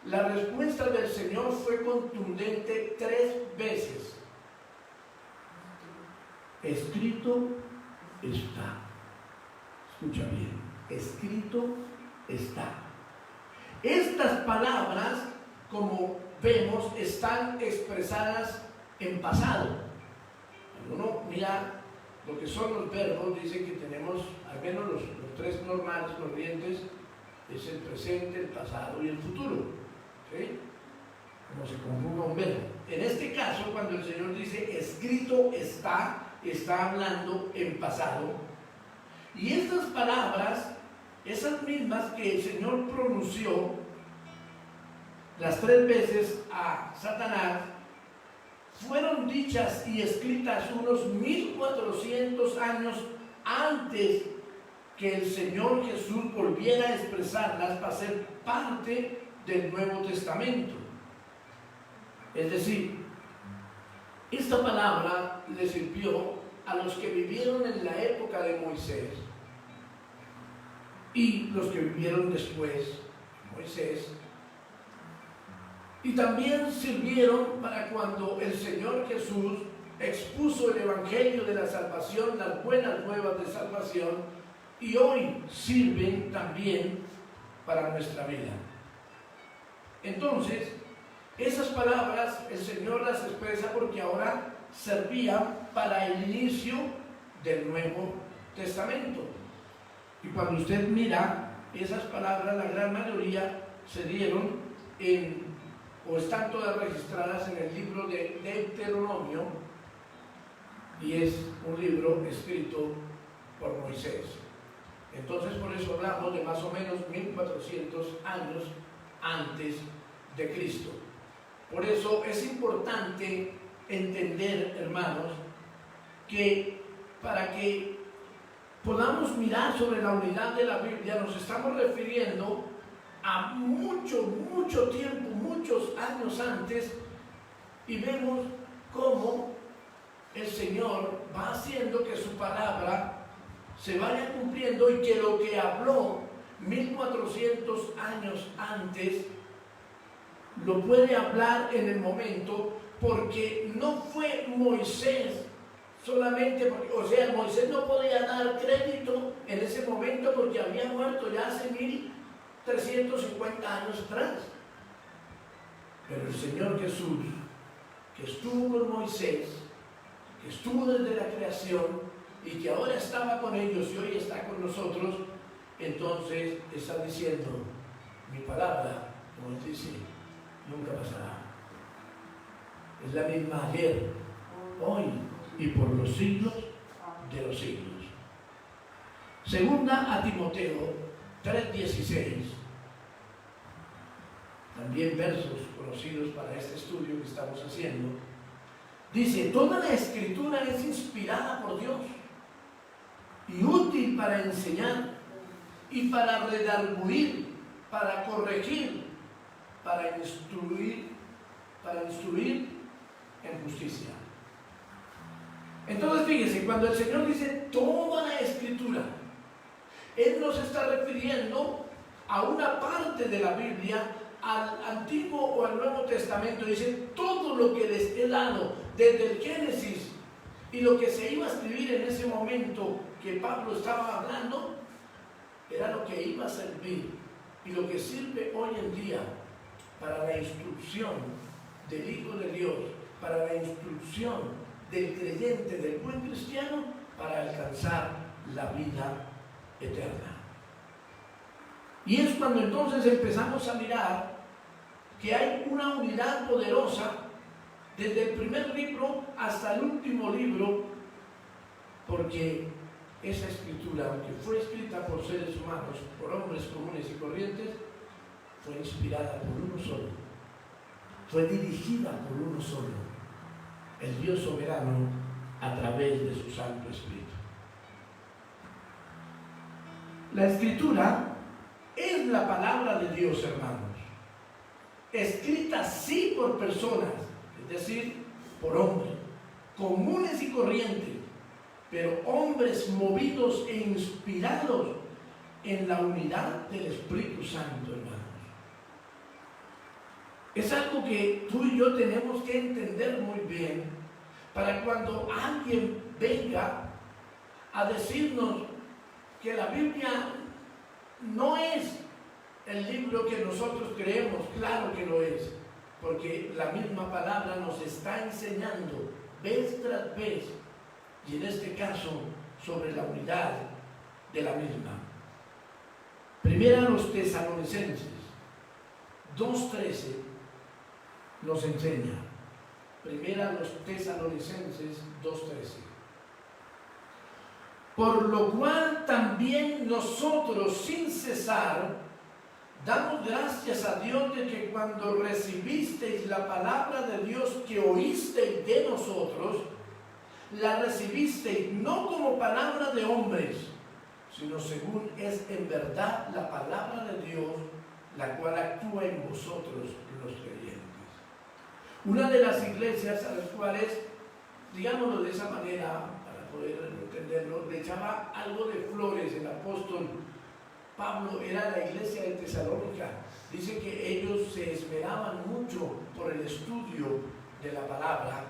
Speaker 2: La respuesta del Señor fue contundente 3 veces. Escrito está. Escucha bien, escrito está. Estas palabras, como vemos, están expresadas en pasado. Cuando uno mira lo que son los verbos, dice que tenemos al menos los 3 normales, corrientes, es el presente, el pasado y el futuro. ¿Sí? Como se conjuga un verbo. En este caso, cuando el Señor dice escrito está hablando en pasado. Y estas palabras, esas mismas que el Señor pronunció las 3 veces a Satanás, fueron dichas y escritas unos 1400 años antes que el Señor Jesús volviera a expresarlas para ser parte del Nuevo Testamento. Es decir, esta palabra le sirvió a los que vivieron en la época de Moisés y los que vivieron después de Moisés, y también sirvieron para cuando el Señor Jesús expuso el Evangelio de la salvación, las buenas nuevas de salvación, y hoy sirven también para nuestra vida. Entonces, esas palabras el Señor las expresa porque ahora servían para el inicio del Nuevo Testamento. Y cuando usted mira esas palabras, la gran mayoría se dieron o están todas registradas en el libro de Deuteronomio, y es un libro escrito por Moisés. Entonces, por eso hablamos de más o menos 1400 años antes de Cristo. Por eso es importante entender, hermanos, que para que podamos mirar sobre la unidad de la Biblia, nos estamos refiriendo a mucho tiempo, muchos años antes, y vemos cómo el Señor va haciendo que su palabra se vaya cumpliendo y que lo que habló 1400 años antes lo puede hablar en el momento, porque no fue Moisés solamente, Moisés no podía dar crédito en ese momento porque había muerto ya hace 1350 años atrás. Pero el Señor Jesús, que estuvo con Moisés, que estuvo desde la creación y que ahora estaba con ellos y hoy está con nosotros, entonces está diciendo, mi palabra, como él dice, nunca pasará. Es la misma ayer, hoy y por los siglos de los siglos. Segunda a Timoteo 3:16, también versos conocidos para este estudio que estamos haciendo, dice: toda la escritura es inspirada por Dios y útil para enseñar y para redarguir, para corregir, para instruir en justicia. Entonces fíjense, cuando el Señor dice toda la escritura, Él nos está refiriendo a una parte de la Biblia, al Antiguo o al Nuevo Testamento. Dice todo lo que les he dado desde el Génesis y lo que se iba a escribir en ese momento que Pablo estaba hablando, era lo que iba a servir y lo que sirve hoy en día para la instrucción del Hijo de Dios, para la instrucción del creyente, del buen cristiano, para alcanzar la vida eterna. Y es cuando entonces empezamos a mirar que hay una unidad poderosa desde el primer libro hasta el último libro, porque esa escritura, aunque fue escrita por seres humanos, por hombres comunes y corrientes, fue inspirada por uno solo, fue dirigida por uno solo, el Dios soberano, a través de su Santo Espíritu. La escritura es la palabra de Dios, hermanos. escrita sí por personas, es decir, por hombres, comunes y corrientes, pero hombres movidos e inspirados en la unidad del Espíritu Santo, hermanos. Es algo que tú y yo tenemos que entender muy bien para cuando alguien venga a decirnos que la Biblia no es el libro que nosotros creemos. Claro que lo es, porque la misma palabra nos está enseñando vez tras vez, y en este caso sobre la unidad de la misma. Primera a los Tesalonicenses 2:13 nos enseña. Primera a los Tesalonicenses 2:13. Por lo cual también nosotros sin cesar damos gracias a Dios de que cuando recibisteis la palabra de Dios que oísteis de nosotros, la recibisteis no como palabra de hombres, sino según es en verdad la palabra de Dios, la cual actúa en vosotros los creyentes. Una de las iglesias a las cuales, digámoslo de esa manera, para poder entenderlo, le echaba algo de flores el apóstol Pablo, era la iglesia de Tesalónica. Dice que ellos se esmeraban mucho por el estudio de la palabra,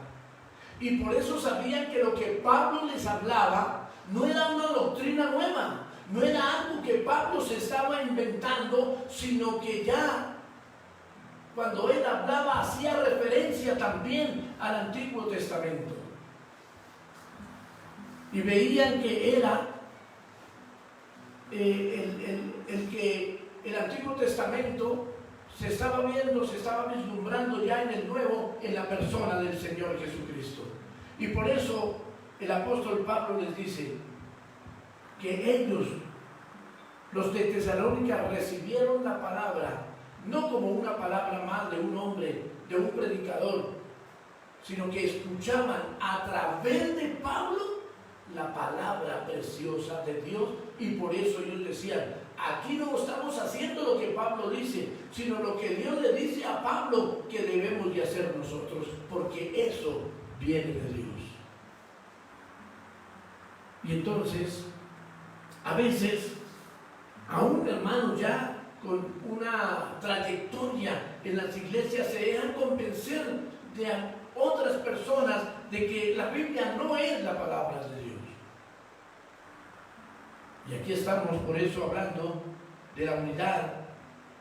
Speaker 2: y por eso sabían que lo que Pablo les hablaba no era una doctrina nueva, no era algo que Pablo se estaba inventando, sino que ya cuando él hablaba hacía referencia también al Antiguo Testamento. Y veían que era el Antiguo Testamento se estaba viendo, se estaba vislumbrando ya en el Nuevo, en la persona del Señor Jesucristo. Y por eso el apóstol Pablo les dice que ellos, los de Tesalónica, recibieron la palabra no como una palabra más de un hombre, de un predicador, sino que escuchaban a través de Pablo la palabra preciosa de Dios. Y por eso ellos decían: aquí no estamos haciendo lo que Pablo dice, sino lo que Dios le dice a Pablo que debemos de hacer nosotros, porque eso viene de Dios. Y entonces, a veces, aún hermanos ya con una trayectoria en las iglesias, se dejan convencer de otras personas de que la Biblia no es la palabra de Dios. Y aquí estamos por eso hablando de la unidad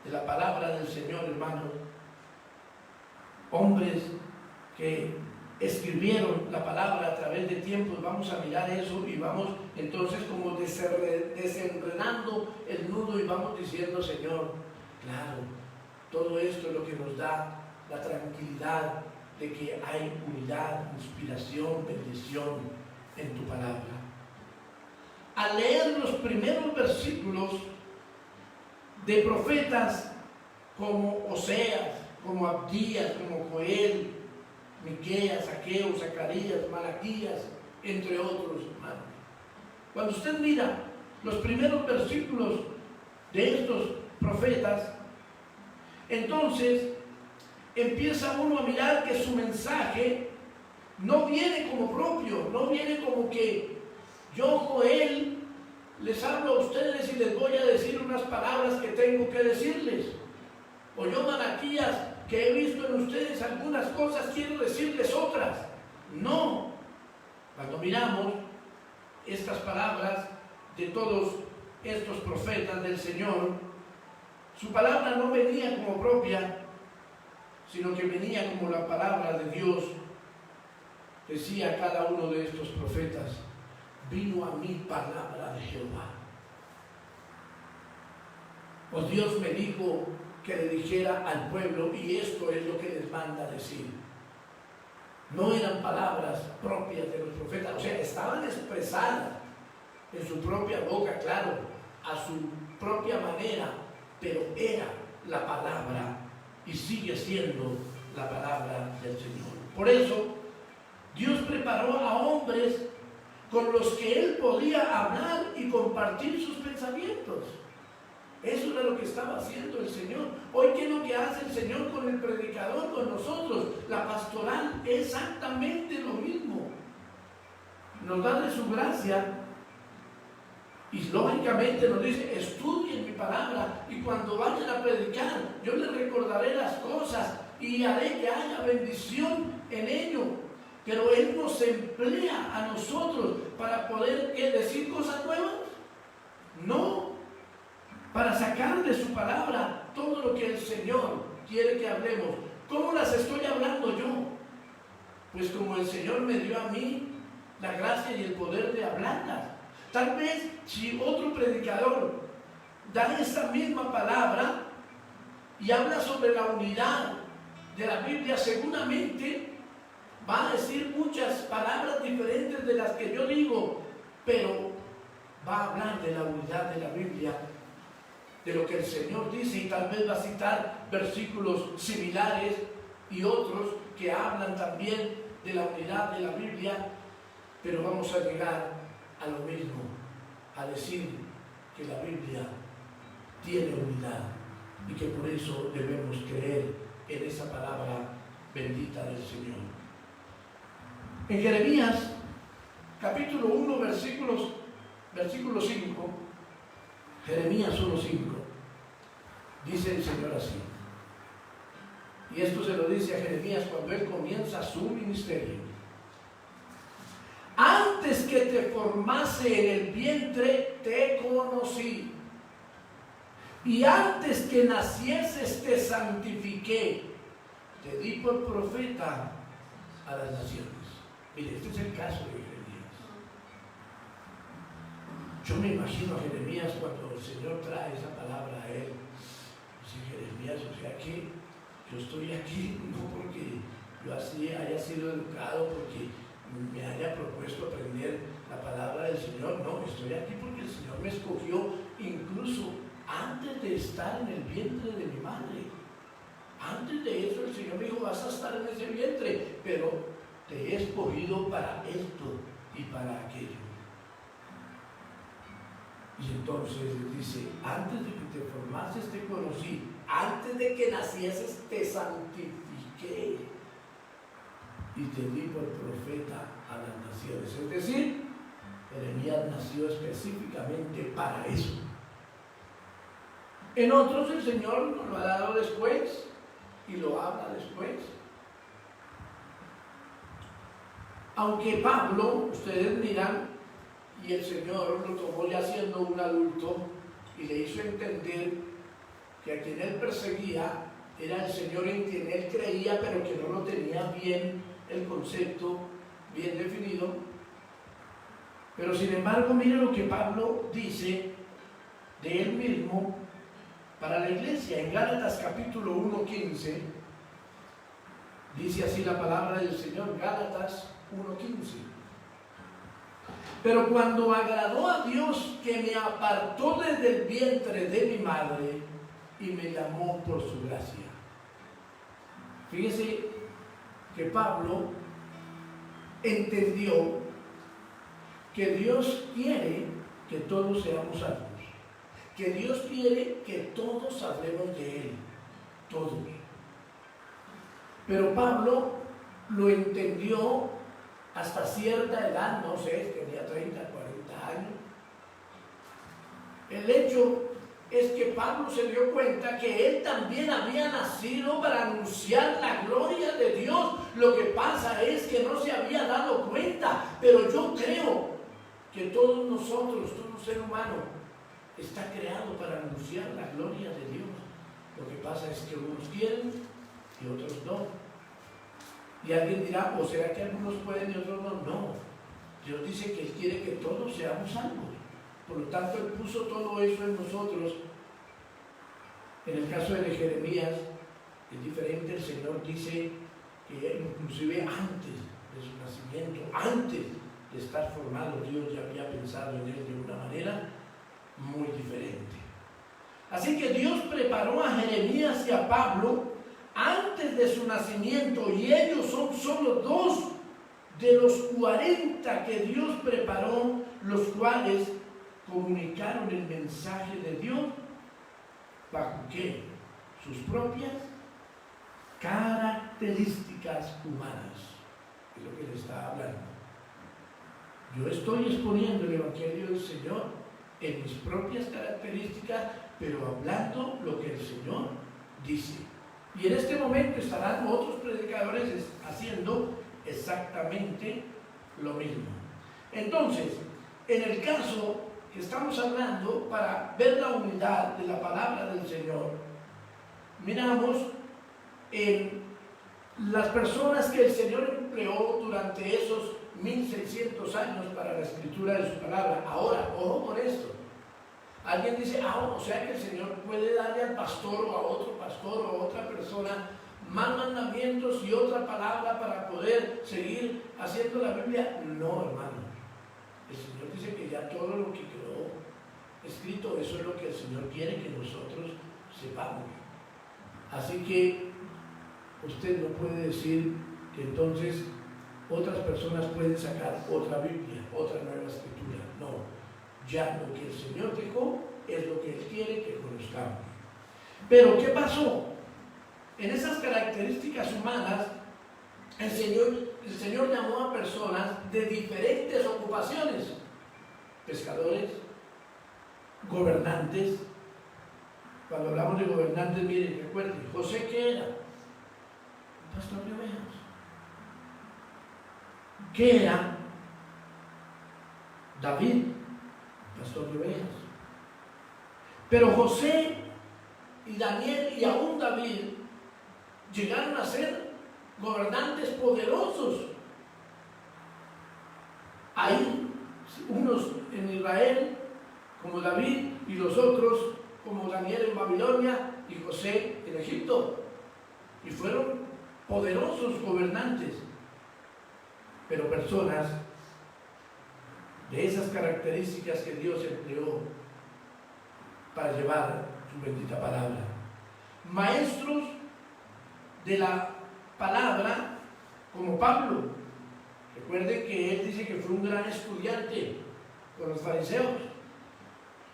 Speaker 2: de la palabra del Señor, hermanos. Hombres que escribieron la palabra a través de tiempos. Vamos a mirar eso y vamos entonces como desenredando el nudo y vamos diciendo: Señor, claro, todo esto es lo que nos da la tranquilidad de que hay unidad, inspiración, bendición en tu palabra. Al leer los primeros versículos de profetas como Oseas, como Abdías, como Joel, Miqueas, Ageo, Zacarías, Malaquías, entre otros, hermanos, cuando usted mira los primeros versículos de estos profetas, entonces empieza uno a mirar que su mensaje no viene como propio, no viene como que yo, Joel, les hablo a ustedes y les voy a decir unas palabras que tengo que decirles, o yo, Malaquías, que he visto en ustedes algunas cosas, quiero decirles otras. No. Cuando miramos estas palabras de todos estos profetas del Señor, su palabra no venía como propia, sino que venía como la palabra de Dios. Decía cada uno de estos profetas: vino a mí palabra de Jehová. O Dios me dijo que le dijera al pueblo, y esto es lo que les manda decir. No eran palabras propias de los profetas, o sea, estaban expresadas en su propia boca, claro, a su propia manera, pero era la palabra y sigue siendo la palabra del Señor. Por eso, Dios preparó a hombres con los que Él podía hablar y compartir sus pensamientos. Eso era lo que estaba haciendo el Señor. Hoy, ¿qué es lo que hace el Señor con el predicador, con nosotros? La pastoral es exactamente lo mismo. Nos da de su gracia y lógicamente nos dice: estudien mi palabra y cuando vayan a predicar, yo les recordaré las cosas y haré que haya bendición en ello. Pero Él nos emplea a nosotros para poder decir cosas nuevas. No, para sacar de su palabra todo lo que el Señor quiere que hablemos. ¿Cómo las estoy hablando yo? Pues como el Señor me dio a mí la gracia y el poder de hablarlas. Tal vez si otro predicador da esa misma palabra y habla sobre la unidad de la Biblia, seguramente va a decir muchas palabras diferentes de las que yo digo, pero va a hablar de la unidad de la Biblia, de lo que el Señor dice, y tal vez va a citar versículos similares y otros que hablan también de la unidad de la Biblia, pero vamos a llegar a lo mismo, a decir que la Biblia tiene unidad y que por eso debemos creer en esa palabra bendita del Señor. En Jeremías capítulo 1 versículo 5, Jeremías 1:5, dice el Señor así, y esto se lo dice a Jeremías cuando él comienza su ministerio: antes que te formase en el vientre te conocí, y antes que nacieses te santifiqué, te di por profeta a las naciones. Mire, este es el caso de Jeremías. Yo me imagino a Jeremías cuando el Señor trae esa palabra a él. Dice Jeremías, o sea que yo estoy aquí no porque yo así haya sido educado, porque me haya propuesto aprender la palabra del Señor. No, estoy aquí porque el Señor me escogió incluso antes de estar en el vientre de mi madre. Antes de eso el Señor me dijo: vas a estar en ese vientre, pero te he escogido para esto y para aquello. Y entonces dice: antes de que te formases te conocí, antes de que nacieses te santifiqué y te di por profeta a las naciones. Es decir, Jeremías nació específicamente para eso. En otros el Señor nos lo ha dado después y lo habla después. Aunque Pablo, ustedes miran, y el Señor lo tomó ya siendo un adulto y le hizo entender que a quien él perseguía era el Señor en quien él creía, pero que no lo tenía bien el concepto, bien definido. Pero sin embargo, miren lo que Pablo dice de él mismo para la iglesia. En Gálatas capítulo 1:15 dice así la palabra del Señor, Gálatas 1:15: pero cuando agradó a Dios, que me apartó desde el vientre de mi madre y me llamó por su gracia. Fíjese que Pablo entendió que Dios quiere que todos seamos salvos, que Dios quiere que todos hablemos de Él, todos. Pero Pablo lo entendió hasta cierta edad, no sé, tenía 30, 40 años. El hecho es que Pablo se dio cuenta que él también había nacido para anunciar la gloria de Dios. Lo que pasa es que no se había dado cuenta, pero yo creo que todos nosotros, todo ser humano, está creado para anunciar la gloria de Dios. Lo que pasa es que unos quieren y otros no. Y alguien dirá: ¿o será que algunos pueden y otros no? No. Dios dice que Él quiere que todos seamos salvos. Por lo tanto, Él puso todo eso en nosotros. En el caso de Jeremías es diferente. El Señor dice que inclusive antes de su nacimiento, antes de estar formado, Dios ya había pensado en él de una manera muy diferente. Así que Dios preparó a Jeremías y a Pablo antes de su nacimiento, y ellos son solo 2 de los 40 que Dios preparó, los cuales comunicaron el mensaje de Dios. ¿Bajo qué? sus propias características humanas. Es lo que le está hablando. Yo estoy exponiendo el Evangelio del Señor en mis propias características, pero hablando lo que el Señor dice. Y en este momento estarán otros predicadores haciendo exactamente lo mismo. Entonces, en el caso que estamos hablando, para ver la unidad de la palabra del Señor, miramos en las personas que el Señor empleó durante esos 1600 años para la escritura de su palabra. Ahora, ojo con esto. Alguien dice, o sea que el Señor puede darle al pastor o a otro pastor o a otra persona más mandamientos y otra palabra para poder seguir haciendo la Biblia. No, hermano. El Señor dice que ya todo lo que quedó escrito, eso es lo que el Señor quiere que nosotros sepamos. Así que usted no puede decir que entonces otras personas pueden sacar otra Biblia, otra nueva escritura. No, ya lo que el Señor dejó es lo que Él quiere que conozcamos. Pero ¿qué pasó? En esas características humanas, el Señor llamó a personas de diferentes ocupaciones: pescadores, gobernantes. Cuando hablamos de gobernantes, miren, recuerden, José, ¿qué era? Pastor de ovejas. ¿Qué era? David, pastor de ovejas. Pero José y Daniel y aún David llegaron a ser gobernantes poderosos. Hay unos en Israel como David y los otros como Daniel en Babilonia y José en Egipto. Y fueron poderosos gobernantes. Pero personas de esas características que Dios empleó para llevar su bendita palabra. Maestros de la palabra como Pablo. Recuerden que él dice que fue un gran estudiante con los fariseos.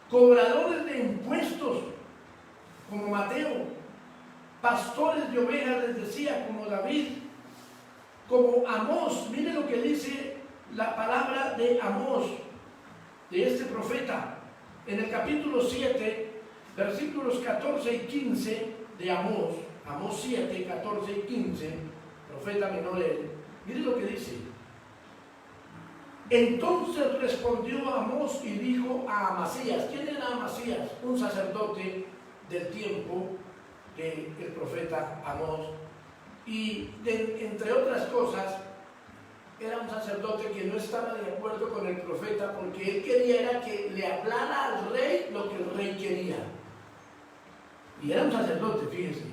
Speaker 2: Cobradores de impuestos como Mateo. Pastores de ovejas, les decía, como David, como Amós. Miren lo que dice la palabra de Amós, de este profeta, en el capítulo 7, versículos 14 y 15 de Amós. Amós 7, 14 y 15, profeta menor él. Miren lo que dice. Entonces respondió Amós y dijo a Amasías. ¿Quién era Amasías? Un sacerdote del tiempo del profeta Amós. Y entre otras cosas, era un sacerdote que no estaba de acuerdo con el profeta, porque él quería era que le hablara al rey lo que el rey quería. Y era un sacerdote, fíjense.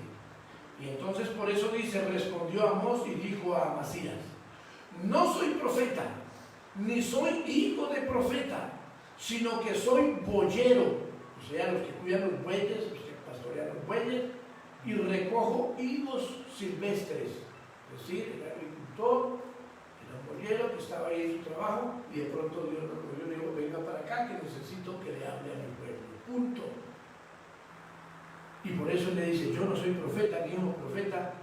Speaker 2: Y entonces por eso dice, respondió Amós y dijo a Amasías: no soy profeta, ni soy hijo de profeta, sino que soy boyero, o sea, los que cuidan los bueyes, los que pastorean los bueyes, y recojo higos silvestres. Es decir, el agricultor, el boyero que estaba ahí en su trabajo, y de pronto Dios lo cogió y le dijo: venga para acá que necesito que le hable a mi pueblo. Punto. Y por eso él le dice: yo no soy profeta, ni hijo profeta,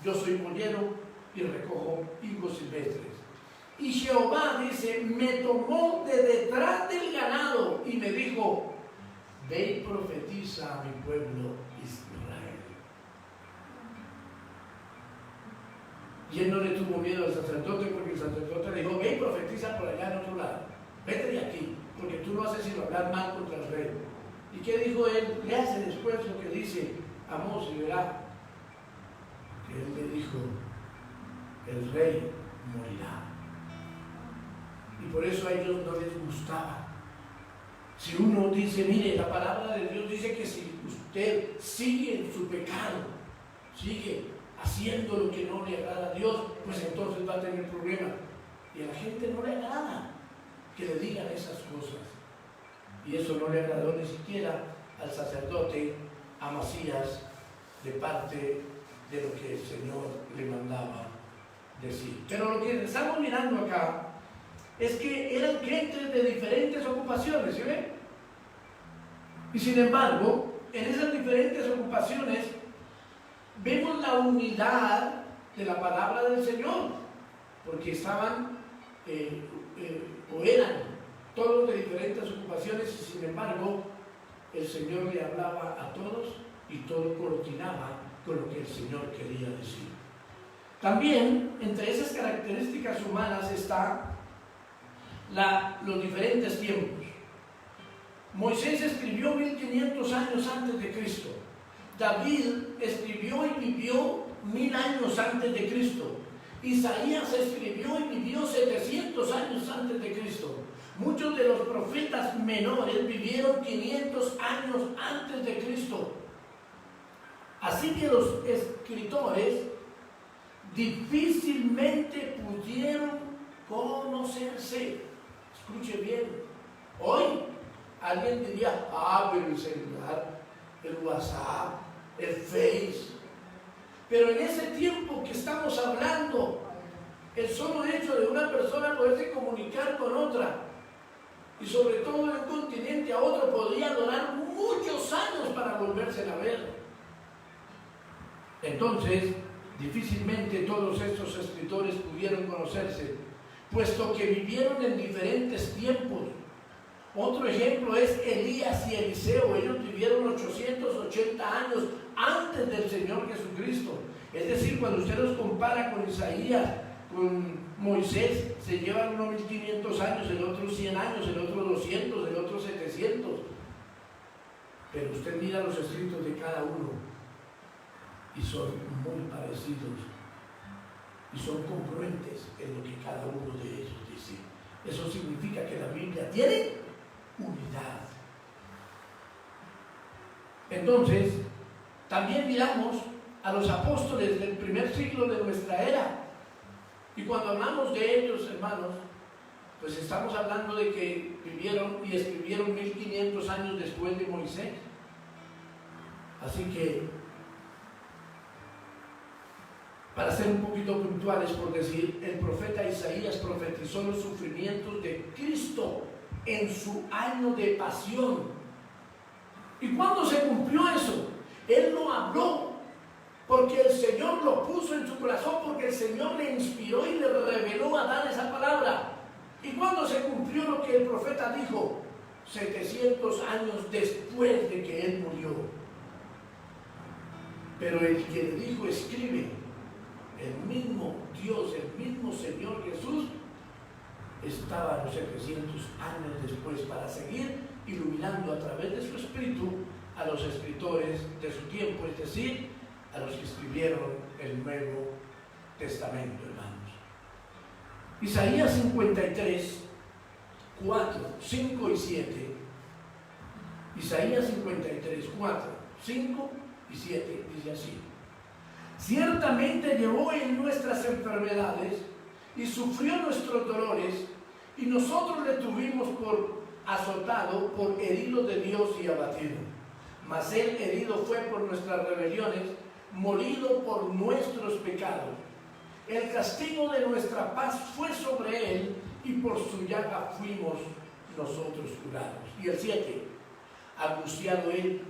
Speaker 2: yo soy boyero y recojo higos silvestres. Y Jehová dice: me tomó de detrás del ganado y me dijo: ve y profetiza a mi pueblo Israel. Y él no le tuvo miedo al sacerdote, porque el sacerdote le dijo: ve y profetiza por allá en otro lado, vete de aquí, porque tú no haces sino hablar mal contra el rey. ¿Y qué dijo él? Le hace después lo que dice Amós y verá que él le dijo: el rey morirá. Y por eso a ellos no les gustaba. Si uno dice: mire, la palabra de Dios dice que si usted sigue en su pecado, sigue haciendo lo que no le agrada a Dios, pues entonces va a tener problemas. Y a la gente no le agrada que le digan esas cosas. Y eso no le agradó ni siquiera al sacerdote Amasías, de parte de lo que el Señor le mandaba decir. Pero lo que estamos mirando acá es que eran gentes de diferentes ocupaciones, ¿sí ven? Y sin embargo, en esas diferentes ocupaciones vemos la unidad de la palabra del Señor, porque estaban o eran todos de diferentes ocupaciones y sin embargo el Señor le hablaba a todos y todo coordinaba con lo que el Señor quería decir. También entre esas características humanas está los diferentes tiempos. Moisés escribió 1500 años antes de Cristo. David escribió y vivió 1000 años antes de Cristo. Isaías escribió y vivió 700 años antes de Cristo. Muchos de los profetas menores vivieron 500 años antes de Cristo. Así que los escritores difícilmente pudieron conocerse. Escuche bien. Hoy alguien diría, pero el celular, el WhatsApp, el Face. Pero en ese tiempo que estamos hablando, el solo hecho de una persona poderse comunicar con otra, y sobre todo de un continente a otro, podría durar muchos años para volverse a ver. Entonces, difícilmente todos estos escritores pudieron conocerse, puesto que vivieron en diferentes tiempos. Otro ejemplo es Elías y Eliseo. Ellos vivieron 880 años antes del Señor Jesucristo. Es decir, cuando usted los compara con Isaías, con Moisés, se llevan uno 1500 años, el otro 100 años, el otro 200, el otro 700. Pero usted mira los escritos de cada uno y son muy parecidos y son congruentes en lo que cada uno de ellos dice. Eso significa que la Biblia tiene unidad. Entonces, también miramos a los apóstoles del primer siglo de nuestra era. Y cuando hablamos de ellos, hermanos, pues estamos hablando de que vivieron y escribieron 1500 años después de Moisés. Así que, para ser un poquito puntuales, por decir, el profeta Isaías profetizó los sufrimientos de Cristo en su año de pasión. ¿Y cuándo se cumplió eso? Él lo habló porque el Señor lo puso en su corazón, porque el Señor le inspiró y le reveló a dar esa palabra. ¿Y cuándo se cumplió lo que el profeta dijo? 700 años después de que él murió. Pero el que le dijo escribe, el mismo Dios, el mismo Señor Jesús, estaba los 700 años después para seguir iluminando a través de su espíritu a los escritores de su tiempo, es decir, a los que escribieron el Nuevo Testamento, hermanos. Isaías 53, 4, 5 y 7. Isaías 53, 4, 5 y 7 dice así: ciertamente llevó en nuestras enfermedades y sufrió nuestros dolores, y nosotros le tuvimos por azotado, por herido de Dios y abatido. Mas él herido fue por nuestras rebeliones, molido por nuestros pecados. El castigo de nuestra paz fue sobre él, y por su llaga fuimos nosotros curados. Y el 7, angustiado él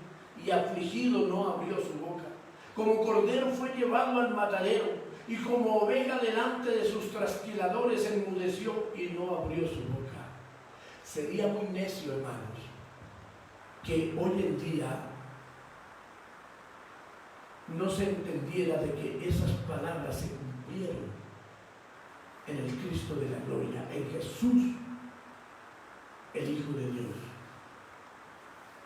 Speaker 2: y afligido no abrió su boca. Como cordero fue llevado al matadero, y como oveja delante de sus trasquiladores enmudeció y no abrió su boca. Sería muy necio, hermanos, que hoy en día no se entendiera de que esas palabras se cumplieron en el Cristo de la gloria, en Jesús, el Hijo de Dios.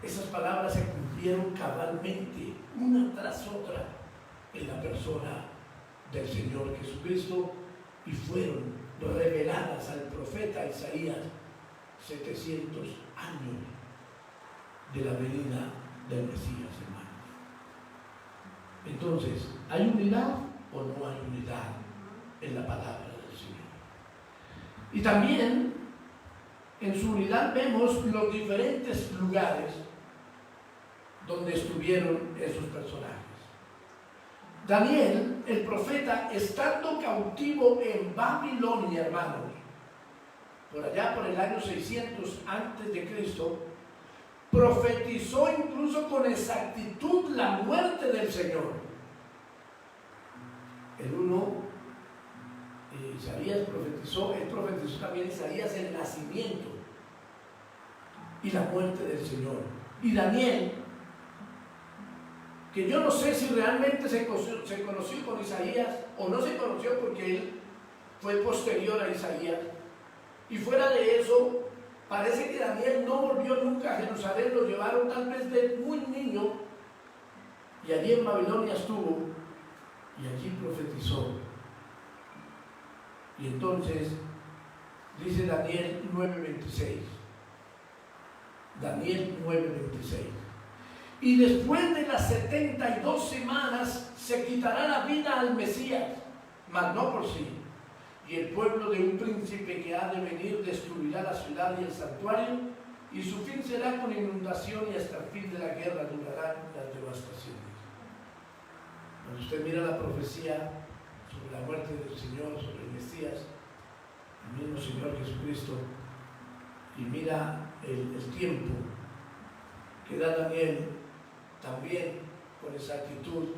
Speaker 2: Esas palabras se cumplieron cabalmente, una tras otra, en la persona del Señor Jesucristo, y fueron reveladas al profeta Isaías 700 años de la venida del Mesías, hermanos. Entonces, ¿hay unidad o no hay unidad en la palabra del Señor? Y también en su unidad vemos los diferentes lugares donde estuvieron esos personajes. Daniel, el profeta, estando cautivo en Babilonia, hermanos, por allá por el año 600 antes de Cristo, profetizó incluso con exactitud la muerte del Señor. El uno, Isaías profetizó, él profetizó también Isaías el nacimiento y la muerte del Señor. Y Daniel, que yo no sé si realmente se conoció con Isaías o no se conoció porque él fue posterior a Isaías. Y fuera de eso, parece que Daniel no volvió nunca a Jerusalén, lo llevaron tal vez de muy niño y allí en Babilonia estuvo y allí profetizó. Y entonces dice Daniel 9:26. Daniel 9:26. Y después de las 72 semanas se quitará la vida al Mesías, mas no por sí. Y el pueblo de un príncipe que ha de venir destruirá la ciudad y el santuario, y su fin será con inundación, y hasta el fin de la guerra durarán las devastaciones. Cuando usted mira la profecía sobre la muerte del Señor, sobre el Mesías, el mismo Señor Jesucristo, y mira el tiempo que da Daniel, también con exactitud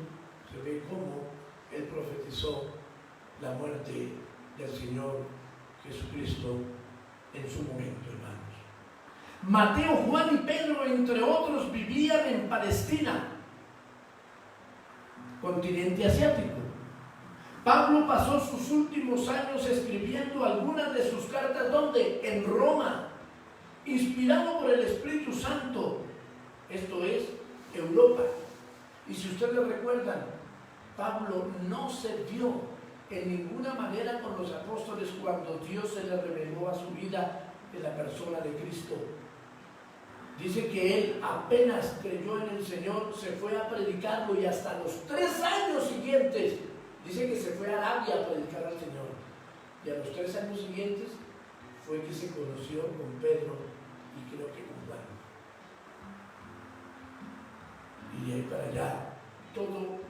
Speaker 2: se ve cómo él profetizó la muerte del Señor Jesucristo en su momento, hermanos. Mateo, Juan y Pedro, entre otros, vivían en Palestina, continente asiático. Pablo pasó sus últimos años escribiendo algunas de sus cartas, ¿dónde? En Roma, inspirado por el Espíritu Santo, esto es, Europa. Y si ustedes recuerdan, Pablo no se vio en ninguna manera con los apóstoles cuando Dios se le reveló a su vida en la persona de Cristo. Dice que él apenas creyó en el Señor, se fue a predicarlo, y hasta los 3 años siguientes, dice que se fue a Arabia a predicar al Señor. Y a los 3 años siguientes fue que se conoció con Pedro y creo que con Juan. Y de ahí para allá, todo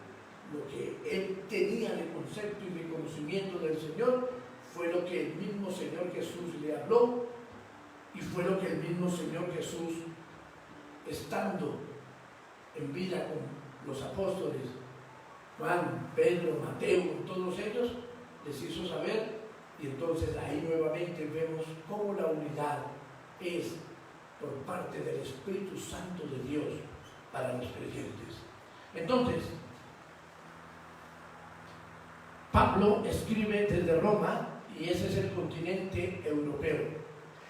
Speaker 2: lo que él tenía de concepto y de conocimiento del Señor fue lo que el mismo Señor Jesús le habló, y fue lo que el mismo Señor Jesús, estando en vida con los apóstoles, Juan, Pedro, Mateo, todos ellos, les hizo saber. Y entonces ahí nuevamente vemos cómo la unidad es por parte del Espíritu Santo de Dios para los creyentes. Entonces, Pablo escribe desde Roma, y ese es el continente europeo.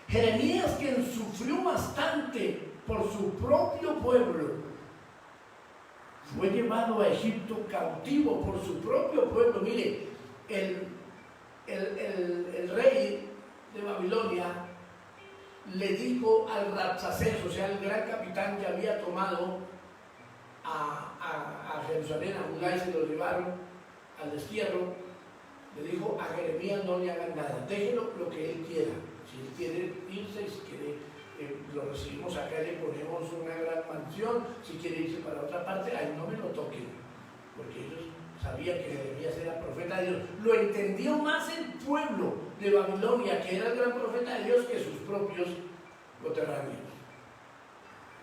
Speaker 2: Jeremías, quien sufrió bastante por su propio pueblo, fue llevado a Egipto cautivo por su propio pueblo. Mire, el rey de Babilonia le dijo al Rabsaces, o sea, el gran capitán que había tomado a Jerusalén, a Judá, y se lo llevaron al destierro, le dijo a Jeremías: no le hagan nada, déjelo lo que él quiera. Si él quiere irse, si quiere, lo recibimos acá, le ponemos una gran mansión. Si quiere irse para otra parte, ahí no me lo toquen, porque ellos sabían que Jeremías era profeta de Dios. Lo entendió más el pueblo de Babilonia, que era el gran profeta de Dios, que sus propios coterráneos.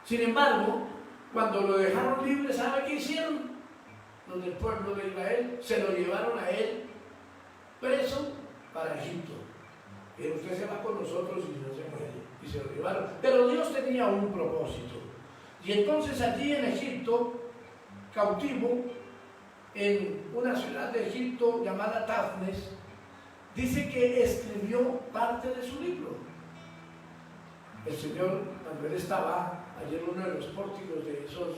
Speaker 2: Sin embargo, cuando lo dejaron libre, ¿sabe qué hicieron? Los del pueblo de Israel se lo llevaron a él preso para Egipto. Pero usted se va con nosotros y no se muere. Y se lo llevaron. Pero Dios tenía un propósito. Y entonces allí en Egipto, cautivo, en una ciudad de Egipto llamada Tafnes, dice que escribió parte de su libro. El Señor, cuando él estaba allí en uno de los pórticos de esos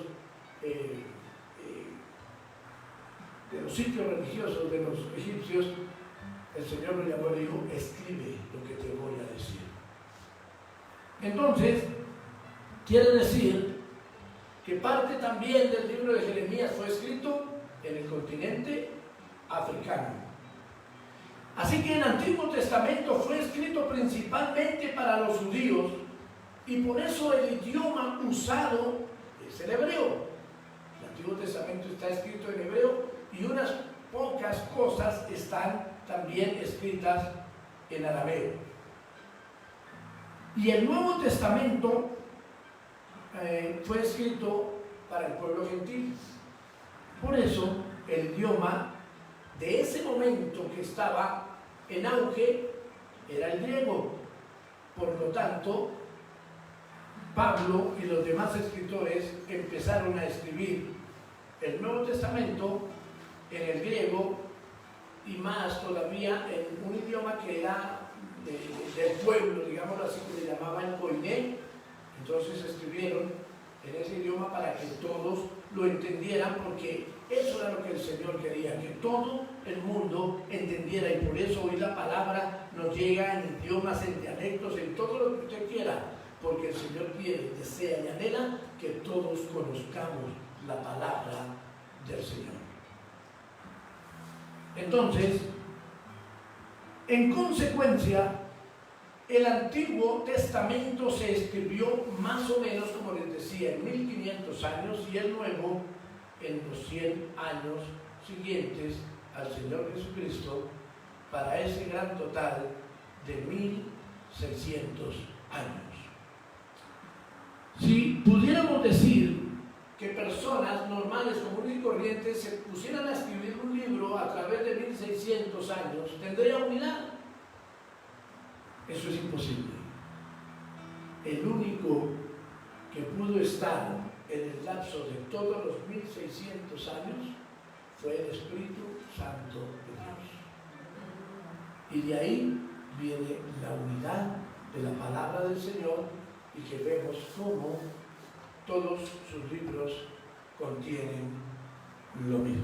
Speaker 2: de los sitios religiosos de los egipcios, el Señor lo llamó y le dijo: escribe lo que te voy a decir. Entonces, quiere decir que parte también del libro de Jeremías fue escrito en el continente africano. Así que el Antiguo Testamento fue escrito principalmente para los judíos, y por eso el idioma usado es el hebreo. El Antiguo Testamento está escrito en hebreo, y unas pocas cosas están también escritas en arameo. Y el Nuevo Testamento, fue escrito para el pueblo gentil. Por eso el idioma de ese momento que estaba en auge era el griego. Por lo tanto, Pablo y los demás escritores empezaron a escribir el Nuevo Testamento en el griego y más todavía en un idioma que era del pueblo, digámoslo así, que le llamaban koiné. Entonces escribieron en ese idioma para que todos lo entendieran, porque eso era lo que el Señor quería, que todo el mundo entendiera, y por eso hoy la palabra nos llega en idiomas, en dialectos, en todo lo que usted quiera, porque el Señor quiere, desea y anhela que todos conozcamos la palabra del Señor. Entonces, en consecuencia, el Antiguo Testamento se escribió más o menos, como les decía, en 1500 años, y el Nuevo en los 100 años siguientes al Señor Jesucristo, para ese gran total de 1600 años. Si pudiéramos decir que personas normales, comunes y corrientes se pusieran a escribir un libro a través de 1600 años, ¿tendría unidad? Eso es imposible. El único que pudo estar en el lapso de todos los 1600 años fue el Espíritu Santo de Dios. Y de ahí viene la unidad de la palabra del Señor, y que vemos cómo todos sus libros contienen lo mismo.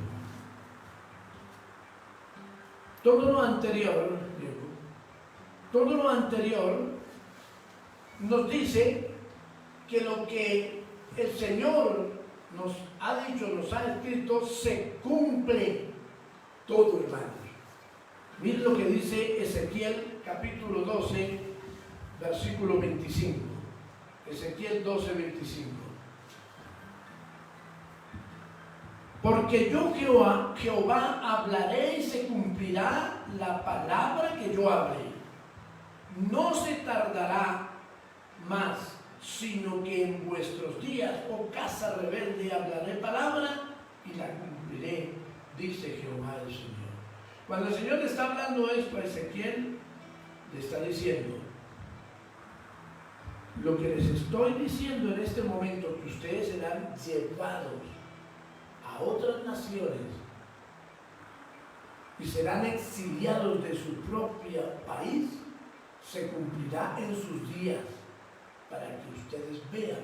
Speaker 2: Todo lo anterior nos dice que lo que el Señor nos ha dicho, nos ha escrito, se cumple todo, hermanos. Miren lo que dice Ezequiel capítulo 12, versículo 25. Ezequiel 12, 25. Porque yo Jehová hablaré y se cumplirá la palabra que yo hablé. No se tardará más, sino que en vuestros días, oh casa rebelde, hablaré palabra y la cumpliré, dice Jehová el Señor. Cuando el Señor le está hablando esto a Ezequiel, le está diciendo: lo que les estoy diciendo en este momento, que ustedes serán llevados a otras naciones y serán exiliados de su propio país, se cumplirá en sus días, para que ustedes vean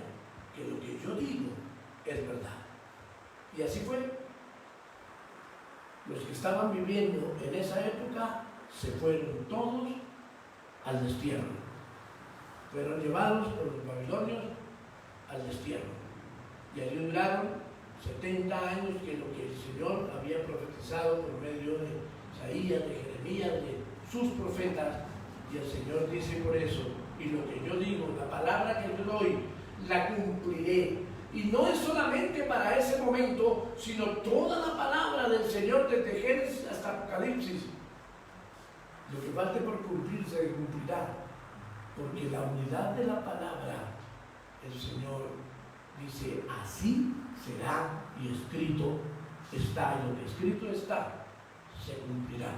Speaker 2: que lo que yo digo es verdad. Y así fue. Los que estaban viviendo en esa época se fueron todos al destierro. Fueron llevados por los babilonios al destierro. Y allí duraron 70 años, que lo que el Señor había profetizado por medio de Isaías, de Jeremías, de sus profetas. Y el Señor dice por eso: y lo que yo digo, la palabra que yo doy, la cumpliré. Y no es solamente para ese momento, sino toda la palabra del Señor desde Génesis hasta Apocalipsis. Lo que falte por cumplir se cumplirá, porque la unidad de la palabra, el Señor dice: así será, y escrito está, y lo que escrito está se cumplirá.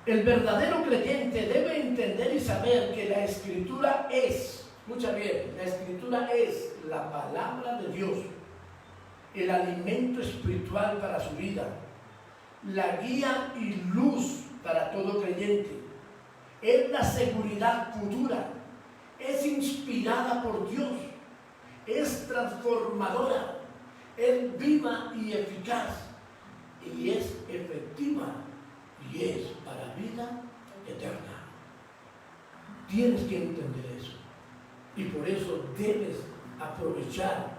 Speaker 2: El verdadero creyente debe entender y saber que la Escritura es, escucha bien, la Escritura es la palabra de Dios, el alimento espiritual para su vida, la guía y luz para todo creyente, es la seguridad futura, es inspirada por Dios, es transformadora, es viva y eficaz, y es efectiva, y es para vida eterna. Tienes que entender eso, y por eso debes aprovechar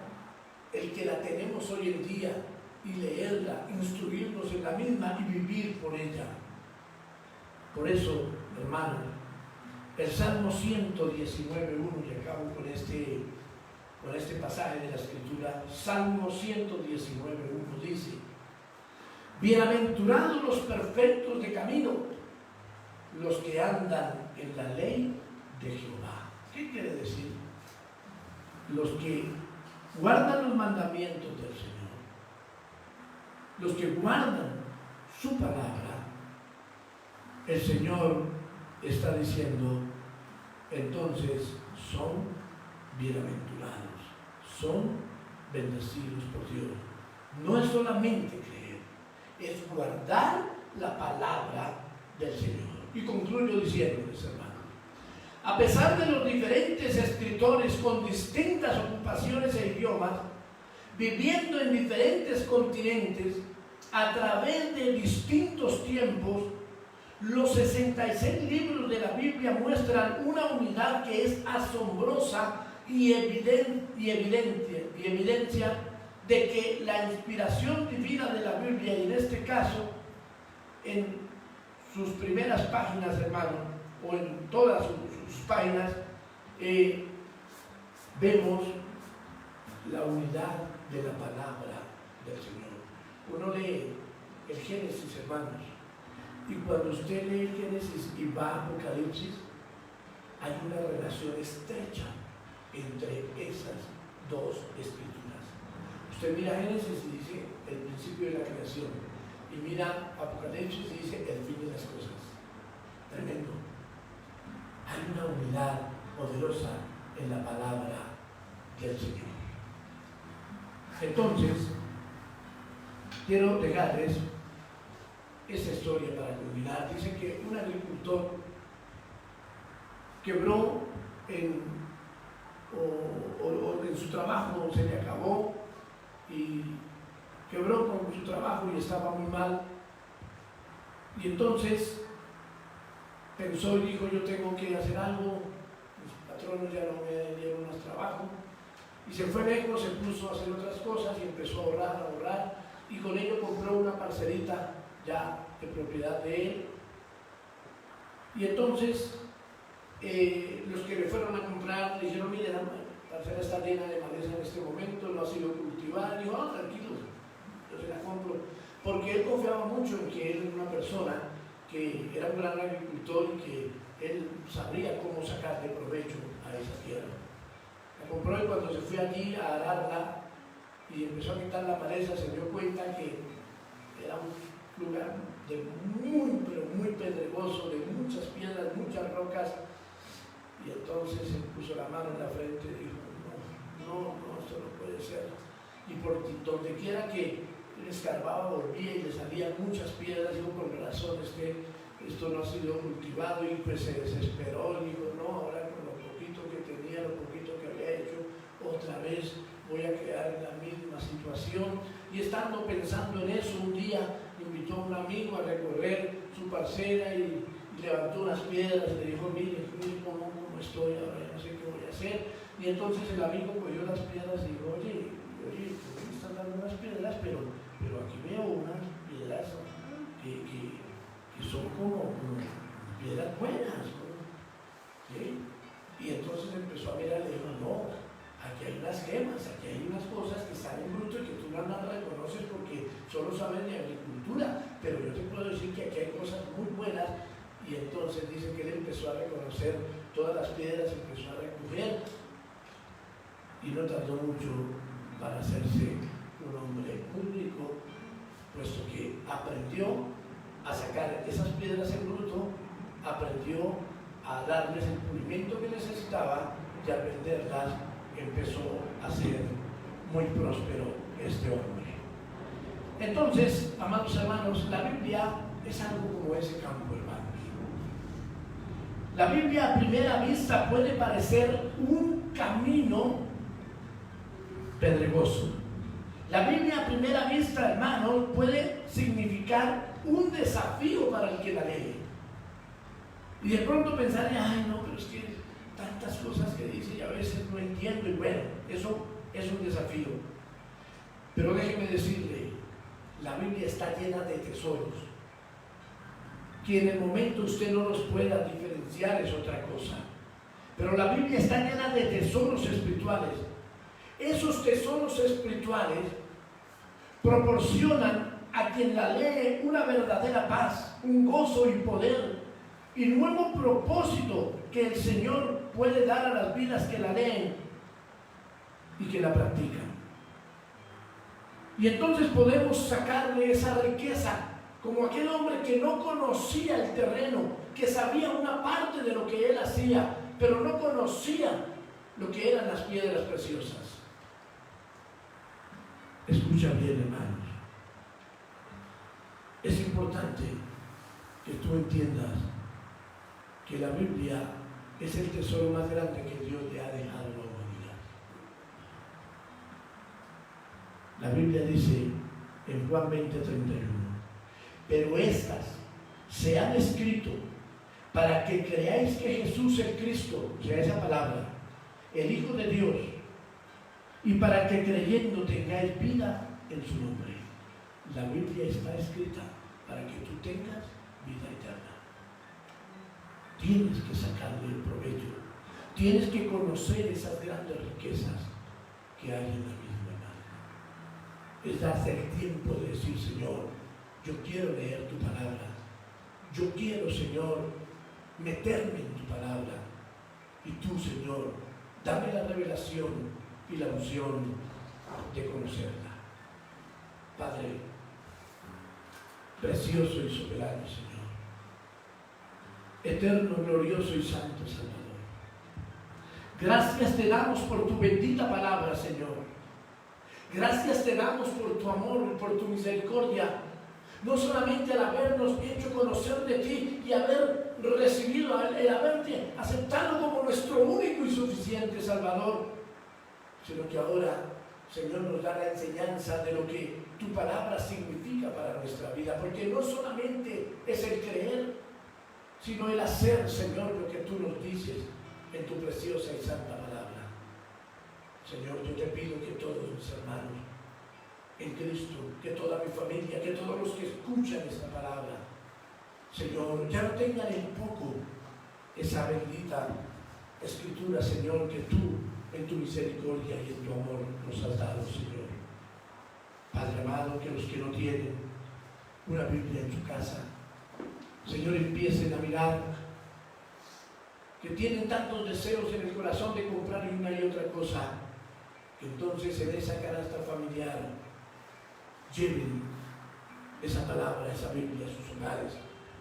Speaker 2: el que la tenemos hoy en día y leerla, instruirnos en la misma y vivir por ella. Por eso, hermanos, el Salmo 119.1, y acabo con este pasaje de la Escritura. Salmo 119.1 dice: bienaventurados los perfectos de camino, los que andan en la ley de Jehová. ¿Qué quiere decir? los que guardan los mandamientos del Señor, los que guardan su palabra, el Señor está diciendo, entonces son bienaventurados, son bendecidos por Dios. No es solamente creer, es guardar la palabra del Señor. Y concluyo diciéndoles, hermanos, a pesar de los diferentes escritores con distintas ocupaciones e idiomas, viviendo en diferentes continentes, a través de distintos tiempos, los 66 libros de la Biblia muestran una unidad que es asombrosa y evidencia de que la inspiración divina de la Biblia, y en este caso, en sus primeras páginas, hermano, o en todas sus páginas, vemos la unidad de la palabra del Señor. Uno lee el Génesis, hermanos, y cuando usted lee el Génesis y va a Apocalipsis, hay una relación estrecha entre esas dos escrituras. Usted mira Génesis y dice el principio de la creación, y mira Apocalipsis y dice el fin de las cosas. Tremendo. Hay una unidad poderosa en la palabra del Señor. Entonces, quiero dejarles esa historia para culminar. Dice que un agricultor quebró en su trabajo, se le acabó y quebró con su trabajo y estaba muy mal. Y entonces pensó y dijo, yo tengo que hacer algo, mis patronos ya no me dieron más trabajo. Y se fue lejos, se puso a hacer otras cosas y empezó a ahorrar, y con ello compró una parcelita ya de propiedad de él. Y entonces los que le fueron a comprar le dijeron, mire, la parcela está llena de maleza en este momento, no ha sido cultivada. Y dijo, tranquilo, yo se la compro, porque él confiaba mucho en que él era una persona que era un gran agricultor y que él sabría cómo sacarle provecho a esa tierra. La compró, y cuando se fue allí a ararla y empezó a quitar la maleza, se dio cuenta que era un lugar pero muy pedregoso, de muchas piedras, muchas rocas. Y entonces se puso la mano en la frente y dijo, no, esto no puede ser. Y por donde quiera que él escarbaba, volvía y le salían muchas piedras. Dijo, con razón, esto no ha sido cultivado. Y pues se desesperó y dijo, no, ahora con lo poquito que tenía, lo poquito que había hecho, otra vez voy a quedar en la misma situación. Y estando pensando en eso, un día invitó a un amigo a recorrer su parcela y levantó unas piedras y le dijo, mire cómo estoy ahora, ya no sé qué voy a hacer. Y entonces el amigo cogió las piedras y dijo, oye, me están dando unas piedras, pero aquí veo unas piedras que son como piedras buenas, ¿no? ¿Sí? Y entonces empezó a mirar y le dijo, no, aquí hay unas gemas, aquí hay unas cosas que están en bruto y que tú no las reconoces porque solo sabes de agricultura, pero yo te puedo decir que aquí hay cosas muy buenas. Y entonces dice que él empezó a reconocer todas las piedras, empezó a recoger, y no tardó mucho para hacerse un hombre muy rico, puesto que aprendió a sacar esas piedras en bruto, aprendió a darles el pulimiento que necesitaba, y al venderlas empezó a ser muy próspero este hombre. Entonces, amados hermanos, la Biblia es algo como ese campo, hermanos. La Biblia a primera vista puede parecer un camino pedregoso. La Biblia a primera vista, hermanos, puede significar un desafío para el que la lee. Y de pronto pensaría, ay no, pero es que tantas cosas que dice y a veces no entiendo, y bueno, eso es un desafío. Pero déjeme decirle, la Biblia está llena de tesoros, que en el momento usted no los pueda diferenciar, es otra cosa. Pero la Biblia está llena de tesoros espirituales. Esos tesoros espirituales proporcionan a quien la lee una verdadera paz, un gozo y poder y nuevo propósito que el Señor puede dar a las vidas que la leen. y que la practican. Y entonces podemos sacarle esa riqueza, como aquel hombre que no conocía el terreno, que sabía una parte de lo que él hacía, pero no conocía lo que eran las piedras preciosas. Escucha bien, hermanos. Es importante que tú entiendas que la Biblia es el tesoro más grande que Dios le ha dejado a la humanidad. La Biblia dice en Juan 20:31, pero estas se han escrito para que creáis que Jesús es Cristo, o sea, esa palabra, el Hijo de Dios, y para que creyendo tengáis vida en su nombre. La Biblia está escrita para que tú tengas vida eterna. Tienes que sacarle el provecho. Tienes que conocer esas grandes riquezas que hay en la misma Biblia. Es darse el tiempo de decir, Señor, yo quiero leer tu palabra. Yo quiero, Señor, meterme en tu palabra. Y tú, Señor, dame la revelación y la unción de conocerla. Padre, precioso y soberano Señor, eterno, glorioso y santo Salvador, gracias te damos por tu bendita palabra, Señor. Gracias te damos por tu amor, por tu misericordia, no solamente al habernos hecho conocer de ti y haber recibido, el haberte aceptado como nuestro único y suficiente Salvador, sino que ahora, Señor, nos da la enseñanza de lo que tu palabra significa para nuestra vida, porque no solamente es el creer, sino el hacer, Señor, lo que tú nos dices en tu preciosa y santa palabra. Señor, yo te pido que todos mis hermanos en Cristo, que toda mi familia, que todos los que escuchan esta palabra, Señor, ya no tengan en poco esa bendita escritura, Señor, que tú en tu misericordia y en tu amor nos has dado, Señor. Padre amado, que los que no tienen una Biblia en su casa, Señor, empiecen a mirar, que tienen tantos deseos en el corazón de comprar una y otra cosa, que entonces en esa canasta familiar lleven esa palabra, esa Biblia a sus hogares,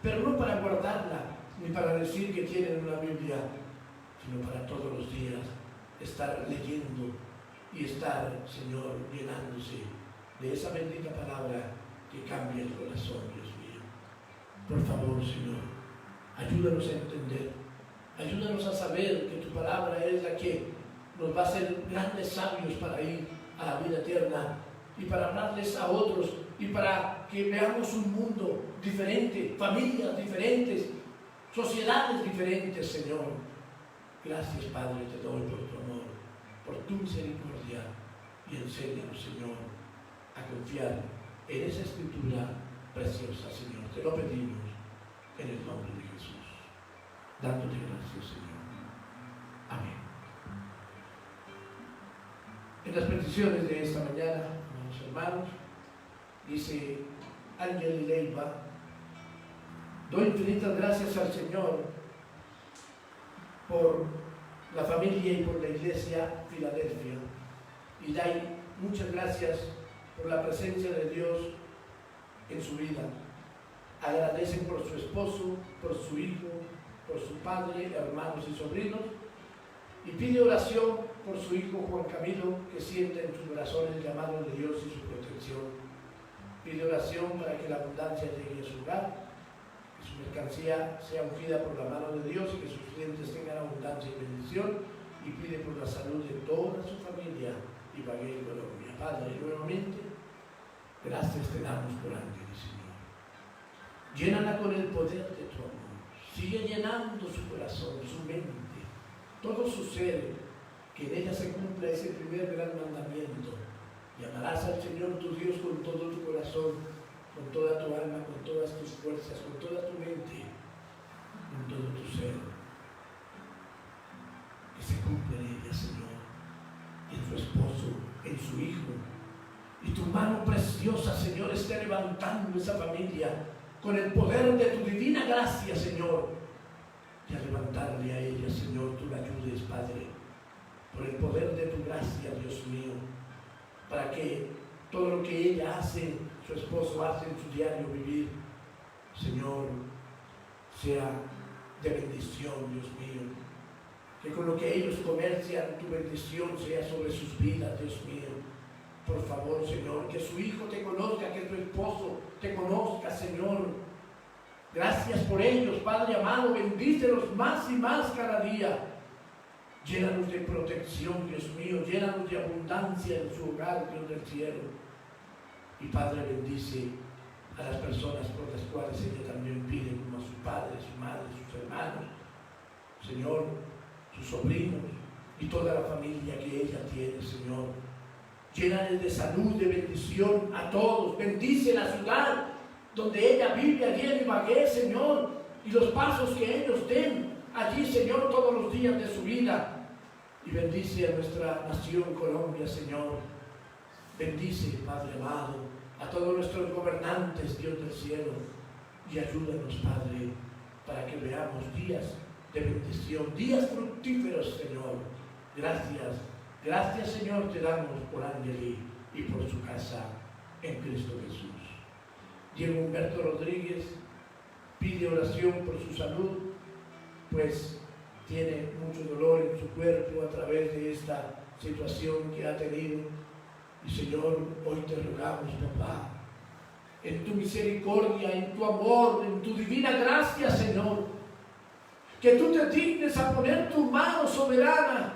Speaker 2: pero no para guardarla, ni para decir que tienen una Biblia, sino para todos los días estar leyendo y estar, Señor, llenándose de esa bendita palabra que cambia el corazón, Dios mío. Por favor, Señor, ayúdanos a entender, ayúdanos a saber que tu palabra es la que nos va a hacer grandes sabios para ir a la vida eterna y para hablarles a otros y para que veamos un mundo diferente, familias diferentes, sociedades diferentes, Señor. Gracias, Padre, te doy por tu amor, por tu misericordia, y enséñanos, Señor, a confiar en esa escritura preciosa, Señor. Te lo pedimos en el nombre de Jesús, dándote gracias, Señor. Amén. En las peticiones de esta mañana, mis hermanos, dice Ángel Leiva: doy infinitas gracias al Señor por la familia y por la iglesia Filadelfia, y doy muchas gracias por la presencia de Dios en su vida. Agradecen por su esposo, por su hijo, por su padre, hermanos y sobrinos, y pide oración por su hijo Juan Camilo, que siente en su corazón el llamado de Dios y su protección. Pide oración para que la abundancia llegue a su hogar, que su mercancía sea ungida por la mano de Dios y que sus clientes tengan abundancia y bendición, y pide por la salud de toda su familia y Ibagué y Colombia. Padre, nuevamente, gracias te damos por Ángeles, Señor. Llénala con el poder de tu amor. Sigue llenando su corazón, su mente, todo su ser, que en ella se cumpla ese primer gran mandamiento. Y amarás al Señor tu Dios con todo tu corazón, con toda tu alma, con todas tus fuerzas, con toda tu mente, con todo tu ser. Que se cumpla en ella, Señor, en su esposo, en su hijo. Y tu mano preciosa, Señor, esté levantando esa familia con el poder de tu divina gracia, Señor. Y a levantarle a ella, Señor, tú la ayudes, Padre, por el poder de tu gracia, Dios mío, para que todo lo que ella hace, su esposo hace en su diario vivir, Señor, sea de bendición, Dios mío. Que con lo que ellos comercian, tu bendición sea sobre sus vidas, Dios mío. Por favor, Señor, que su hijo te conozca, que tu esposo te conozca, Señor. Gracias por ellos, Padre amado, bendícelos más y más cada día. Llénanos de protección, Dios mío, llénanos de abundancia en su hogar, Dios del cielo. Y Padre, bendice a las personas por las cuales ella también pide, como a su padre, su madre, sus hermanos, Señor, sus sobrinos y toda la familia que ella tiene, Señor. Llénales de salud, de bendición a todos. Bendice la ciudad donde ella vive allí en Ibagué, Señor, y los pasos que ellos den allí, Señor, todos los días de su vida. Y bendice a nuestra nación Colombia, Señor. Bendice, Padre amado, a todos nuestros gobernantes, Dios del cielo. Y ayúdanos, Padre, para que veamos días de bendición, días fructíferos, Señor. Gracias, gracias, Señor, te damos por Ángeli y por su casa en Cristo Jesús. Diego Humberto Rodríguez pide oración por su salud, pues tiene mucho dolor en su cuerpo a través de esta situación que ha tenido. Y Señor, hoy te rogamos, papá, en tu misericordia, en tu amor, en tu divina gracia, Señor, que tú te dignes a poner tu mano soberana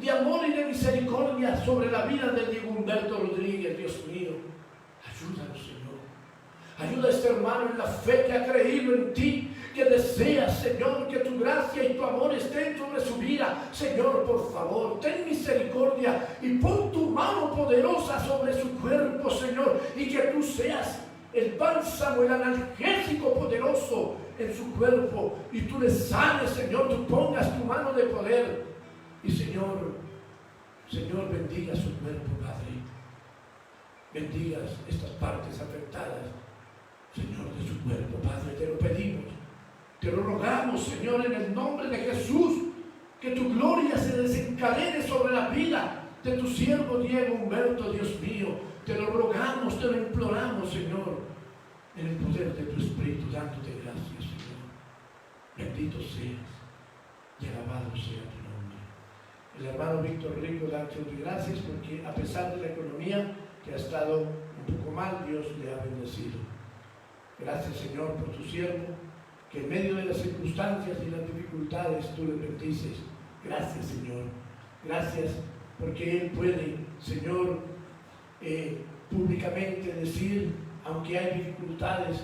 Speaker 2: de amor y de misericordia sobre la vida de Diego Humberto Rodríguez, Dios mío. Ayúdanos, Señor. Ayuda a este hermano en la fe que ha creído en ti, que desea, Señor, que tu gracia y tu amor estén sobre su vida. Señor, por favor, ten misericordia y pon tu mano poderosa sobre su cuerpo, Señor, y que tú seas el bálsamo, el analgésico poderoso en su cuerpo, y tú le sanes, Señor, tú pongas tu mano de poder. Y Señor, bendiga su cuerpo, Padre. Bendigas estas partes afectadas, Señor, de su cuerpo, Padre, te lo pedimos. Te lo rogamos, Señor, en el nombre de Jesús, que tu gloria se desencadene sobre la vida de tu siervo Diego Humberto, Dios mío. Te lo rogamos, te lo imploramos, Señor, en el poder de tu Espíritu, dándote gracias, Señor. Bendito seas y alabado sea tu nombre. El hermano Víctor Rico da acción de gracias porque a pesar de la economía que ha estado un poco mal, Dios le ha bendecido. Gracias, Señor, por tu siervo, que en medio de las circunstancias y las dificultades tú le bendices. Gracias, Señor. Gracias porque él puede, Señor, públicamente decir, aunque hay dificultades,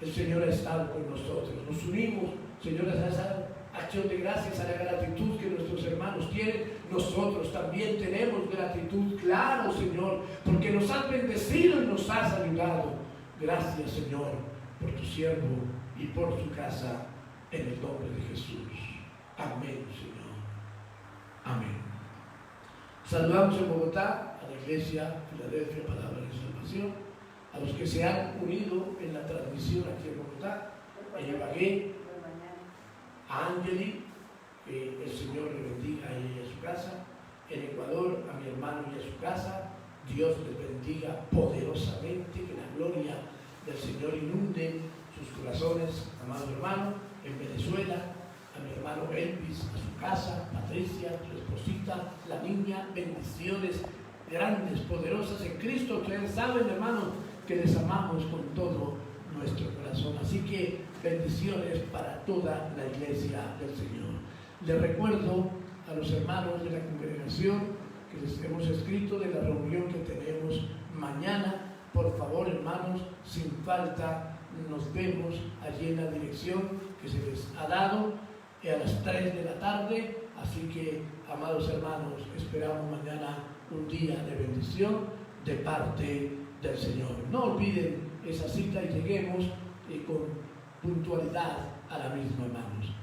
Speaker 2: el Señor ha estado con nosotros. Nos unimos, Señor, a esa acción de gracias, a la gratitud que nuestros hermanos tienen. Nosotros también tenemos gratitud, claro, Señor, porque nos has bendecido y nos has ayudado. Gracias, Señor, por tu siervo y por su casa, en el nombre de Jesús. Amén, Señor. Amén. Saludamos en Bogotá a la Iglesia Filadelfia Palabra de Salvación, a los que se han unido en la transmisión aquí en Bogotá, en Ibagué, a Ángeli, que el Señor le bendiga a ella y a su casa, en Ecuador, a mi hermano y a su casa. Dios les bendiga poderosamente, que la gloria del Señor inunde sus corazones, amado hermano. En Venezuela, a mi hermano Elvis, a su casa, Patricia, su esposita, la niña, bendiciones grandes, poderosas en Cristo. Ustedes saben, hermano, que les amamos con todo nuestro corazón. Así que bendiciones para toda la iglesia del Señor. Les recuerdo a los hermanos de la congregación que les hemos escrito de la reunión que tenemos mañana. Por favor, hermanos, sin falta, nos vemos allí en la dirección que se les ha dado a las 3 de la tarde. Así que, amados hermanos, esperamos mañana un día de bendición de parte del Señor. No olviden esa cita y lleguemos con puntualidad a la misma, hermanos.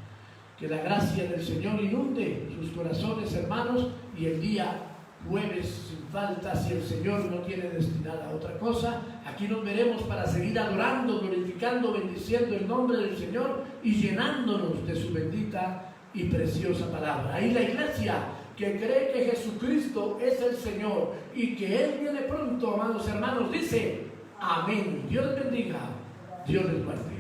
Speaker 2: Que la gracia del Señor inunde sus corazones, hermanos, y el día jueves, sin falta, si el Señor no tiene destinada a otra cosa, aquí nos veremos para seguir adorando, glorificando, bendiciendo el nombre del Señor y llenándonos de su bendita y preciosa palabra. Y la iglesia que cree que Jesucristo es el Señor y que Él viene pronto, amados hermanos, dice amén. Dios les bendiga, Dios les guarde.